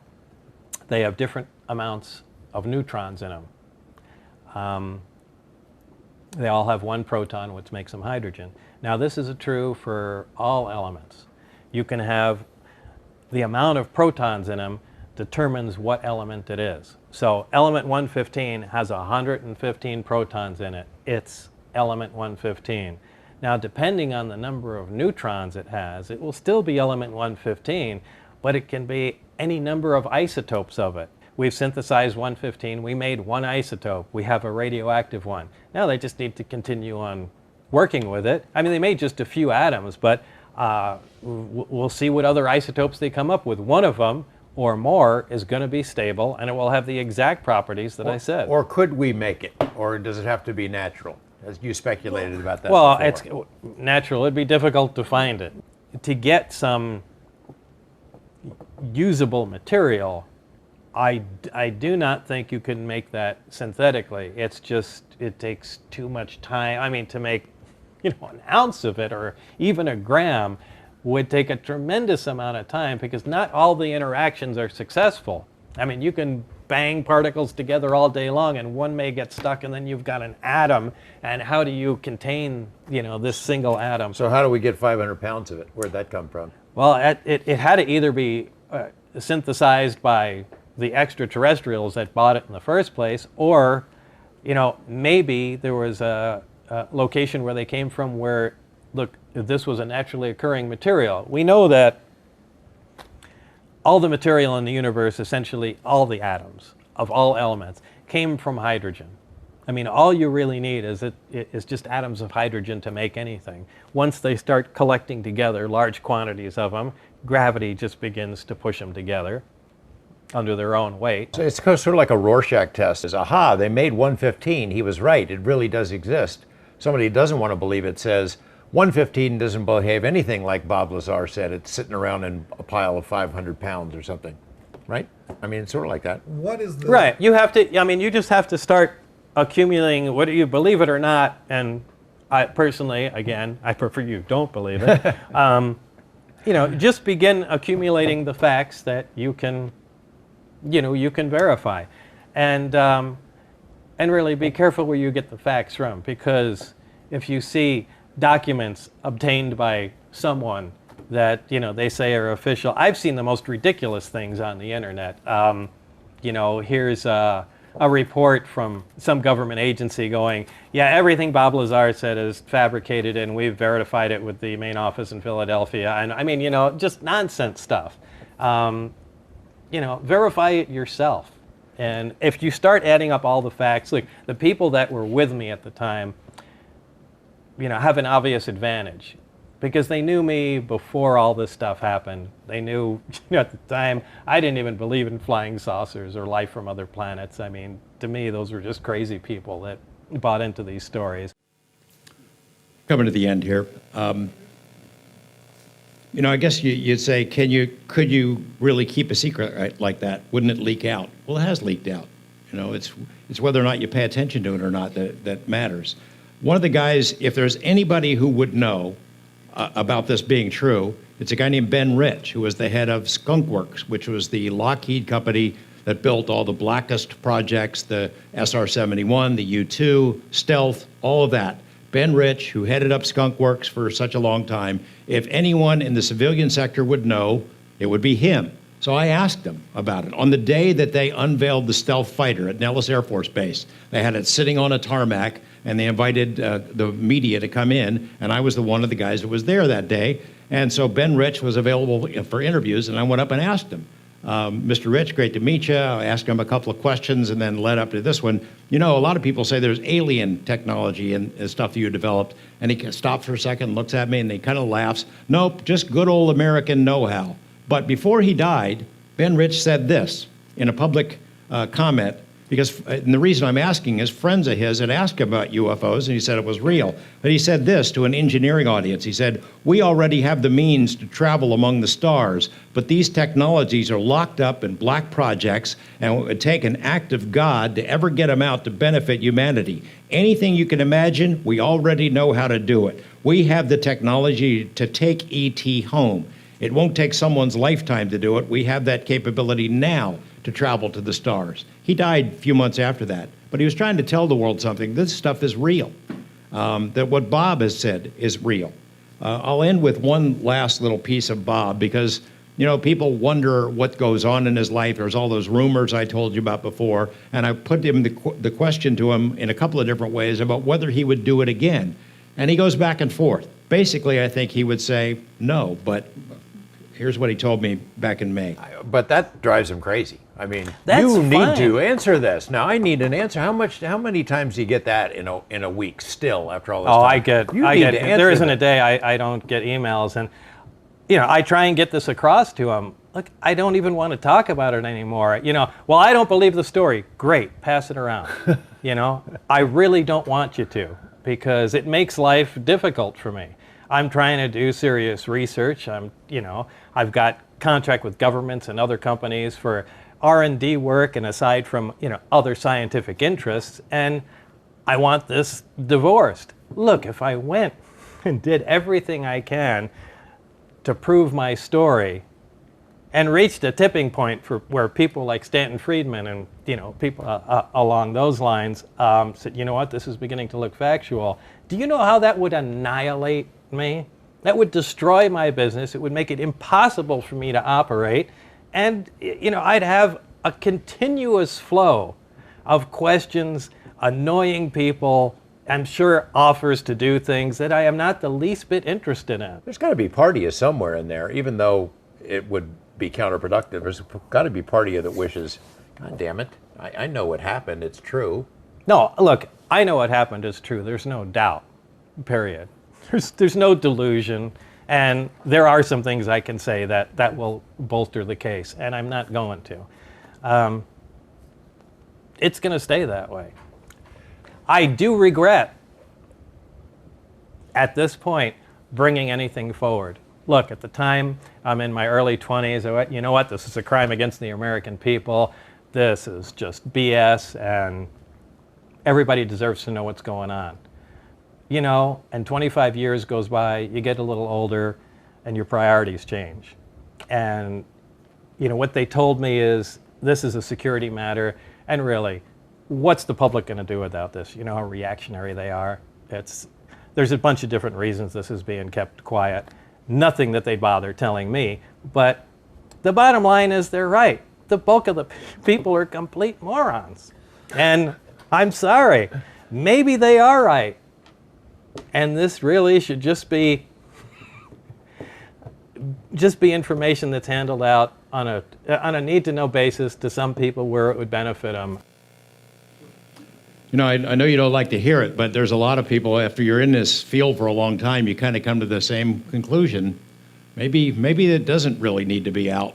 They have different amounts of neutrons in them. They all have 1 proton, which makes them hydrogen. Now, this is true for all elements. You can have the amount of protons in them determines what element it is. So element 115 has 115 protons in it. It's element 115. Now, depending on the number of neutrons it has, it will still be element 115, but it can be any number of isotopes of it. We've synthesized 115. We made 1 isotope. We have a radioactive one. Now they just need to continue on working with it. I mean, they made just a few atoms, but we'll see what other isotopes they come up with. One of them or more is going to be stable, and it will have the exact properties that I said. Or could we make it? Or does it have to be natural? As you speculated about that Well, before. it's natural. It'd be difficult to find it. To get some usable material, I do not think you can make that synthetically. It's just, it takes too much time. I mean, to make, an ounce of it or even a gram would take a tremendous amount of time, because not all the interactions are successful. I mean, you can bang particles together all day long and one may get stuck, and then you've got an atom, and how do you contain, this single atom? So how do we get 500 pounds of it? Where'd that come from? Well, it had to either be synthesized by the extraterrestrials that bought it in the first place, or, maybe there was a location where they came from where, look, this was a naturally occurring material. We know that all the material in the universe, essentially all the atoms of all elements, came from hydrogen. I mean, all you really need is just atoms of hydrogen to make anything. Once they start collecting together large quantities of them, gravity just begins to push them together under their own weight. So it's sort of like a Rorschach test. Is aha, they made 115. He was right. It really does exist. Somebody who doesn't want to believe it says 115 doesn't behave anything like Bob Lazar said. It's sitting around in a pile of 500 pounds or something, right? I mean, it's sort of like that. What is the... Right. You have to, you just have to start accumulating, whether you believe it or not, and I personally, again, I prefer you don't believe it. Just begin accumulating the facts that you can verify, and really be careful where you get the facts from, because if you see documents obtained by someone that they say are official, I've seen the most ridiculous things on the internet. Here's a report from some government agency going, yeah, everything Bob Lazar said is fabricated, and we've verified it with the main office in Philadelphia. And I mean, just nonsense stuff. Verify it yourself. And if you start adding up all the facts, like the people that were with me at the time, have an obvious advantage. because they knew me before all this stuff happened. They knew, at the time, I didn't even believe in flying saucers or life from other planets. I mean, to me, those were just crazy people that bought into these stories. Coming to the end here. I guess you'd say, could you really keep a secret like that? Wouldn't it leak out? Well, it has leaked out. It's whether or not you pay attention to it or not that matters. One of the guys, if there's anybody who would know about this being true, it's a guy named Ben Rich, who was the head of Skunk Works, which was the Lockheed company that built all the Blackest projects, the SR-71, the U-2, Stealth, all of that. Ben Rich, who headed up Skunk Works for such a long time, if anyone in the civilian sector would know, it would be him. So I asked him about it. On the day that they unveiled the Stealth fighter at Nellis Air Force Base, they had it sitting on a tarmac, and they invited the media to come in, and I was one of the guys that was there that day. And so Ben Rich was available for interviews, and I went up and asked him, Mr. Rich, great to meet you. I asked him a couple of questions and then led up to this one. A lot of people say there's alien technology and stuff that you developed. And he stops for a second, looks at me, and he kind of laughs. Nope, just good old American know-how. But before he died, Ben Rich said this in a public comment, and the reason I'm asking is friends of his had asked him about UFOs, and he said it was real. But he said this to an engineering audience. He said, "We already have the means to travel among the stars, but these technologies are locked up in black projects, and it would take an act of God to ever get them out to benefit humanity. Anything you can imagine, we already know how to do it. We have the technology to take ET home. It won't take someone's lifetime to do it. We have that capability now to travel to the stars." He died a few months after that, but he was trying to tell the world something. This stuff is real. That what Bob has said is real. I'll end with one last little piece of Bob, because people wonder what goes on in his life. There's all those rumors I told you about before, and I put him the question to him in a couple of different ways about whether he would do it again. And he goes back and forth. Basically, I think he would say no, but here's what he told me back in May. But that drives him crazy. I mean, That's you need fine. to answer this. Now, I need an answer. How many times do you get that in a week still after all this time? I get there isn't a day I don't get emails, and I try and get this across to them. Look, I don't even want to talk about it anymore. Well, I don't believe the story. Great, pass it around. I really don't want you to, because it makes life difficult for me. I'm trying to do serious research. I've got contract with governments and other companies for R&D work, and aside from other scientific interests, and I want this divorced. Look, if I went and did everything I can to prove my story and reached a tipping point where people like Stanton Friedman and people along those lines said, you know what, this is beginning to look factual. Do you know how that would annihilate me? That would destroy my business. It would make it impossible for me to operate. And I'd have a continuous flow of questions, annoying people, I'm sure offers to do things that I am not the least bit interested in. There's got to be part of you somewhere in there, even though it would be counterproductive. There's got to be part of you that wishes, God damn it, I know what happened, it's true. No, look, I know what happened is true. There's no doubt, period. There's no delusion, and there are some things I can say that will bolster the case, and I'm not going to. It's going to stay that way. I do regret, at this point, bringing anything forward. Look, at the time, I'm in my early 20s. I went, you know what, this is a crime against the American people. This is just BS, and everybody deserves to know what's going on. And 25 years goes by, you get a little older, and your priorities change. And, what they told me is, this is a security matter, and really, what's the public going to do without this? You know how reactionary they are? There's a bunch of different reasons this is being kept quiet. Nothing that they bother telling me, but the bottom line is they're right. The bulk of the people are complete morons. And I'm sorry, maybe they are right. And this really should just be information that's handled out on a need-to-know basis to some people where it would benefit them. You know, I know you don't like to hear it, but there's a lot of people, after you're in this field for a long time, you kind of come to the same conclusion. Maybe it doesn't really need to be out.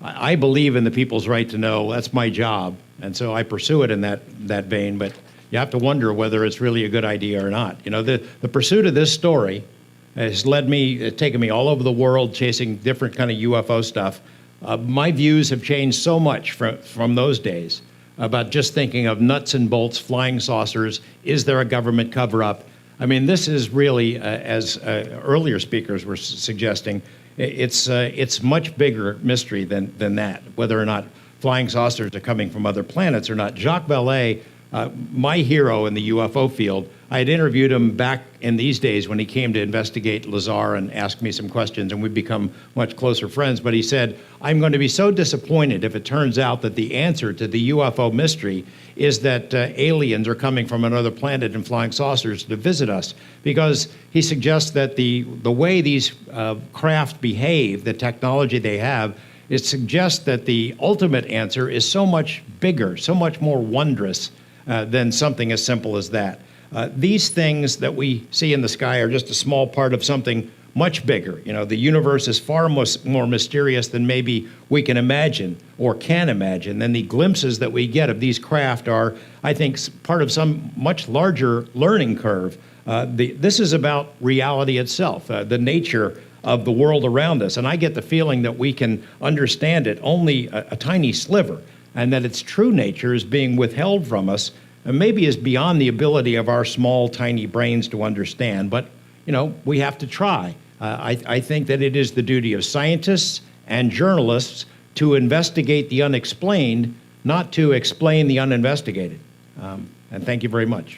I believe in the people's right to know. That's my job, and so I pursue it in that vein. But you have to wonder whether it's really a good idea or not. You know, the pursuit of this story has taken me all over the world chasing different kind of UFO stuff. My views have changed so much from those days about just thinking of nuts and bolts, flying saucers. Is there a government cover-up? I mean, this is really, as earlier speakers were suggesting, it's much bigger mystery than that, whether or not flying saucers are coming from other planets or not. Jacques Vallée, my hero in the UFO field, I had interviewed him back in these days when he came to investigate Lazar and ask me some questions, and we've become much closer friends. But he said, I'm going to be so disappointed if it turns out that the answer to the UFO mystery is that aliens are coming from another planet in flying saucers to visit us, because he suggests that the way these craft behave, the technology they have, it suggests that the ultimate answer is so much bigger, so much more wondrous than something as simple as that. These things that we see in the sky are just a small part of something much bigger. You know, the universe is far more mysterious than maybe we can imagine or can imagine. And the glimpses that we get of these craft are, I think, part of some much larger learning curve. This is about reality itself, the nature of the world around us. And I get the feeling that we can understand it only a tiny sliver, and that its true nature is being withheld from us, and maybe is beyond the ability of our small, tiny brains to understand. But, you know, we have to try. I think that it is the duty of scientists and journalists to investigate the unexplained, not to explain the uninvestigated. And thank you very much.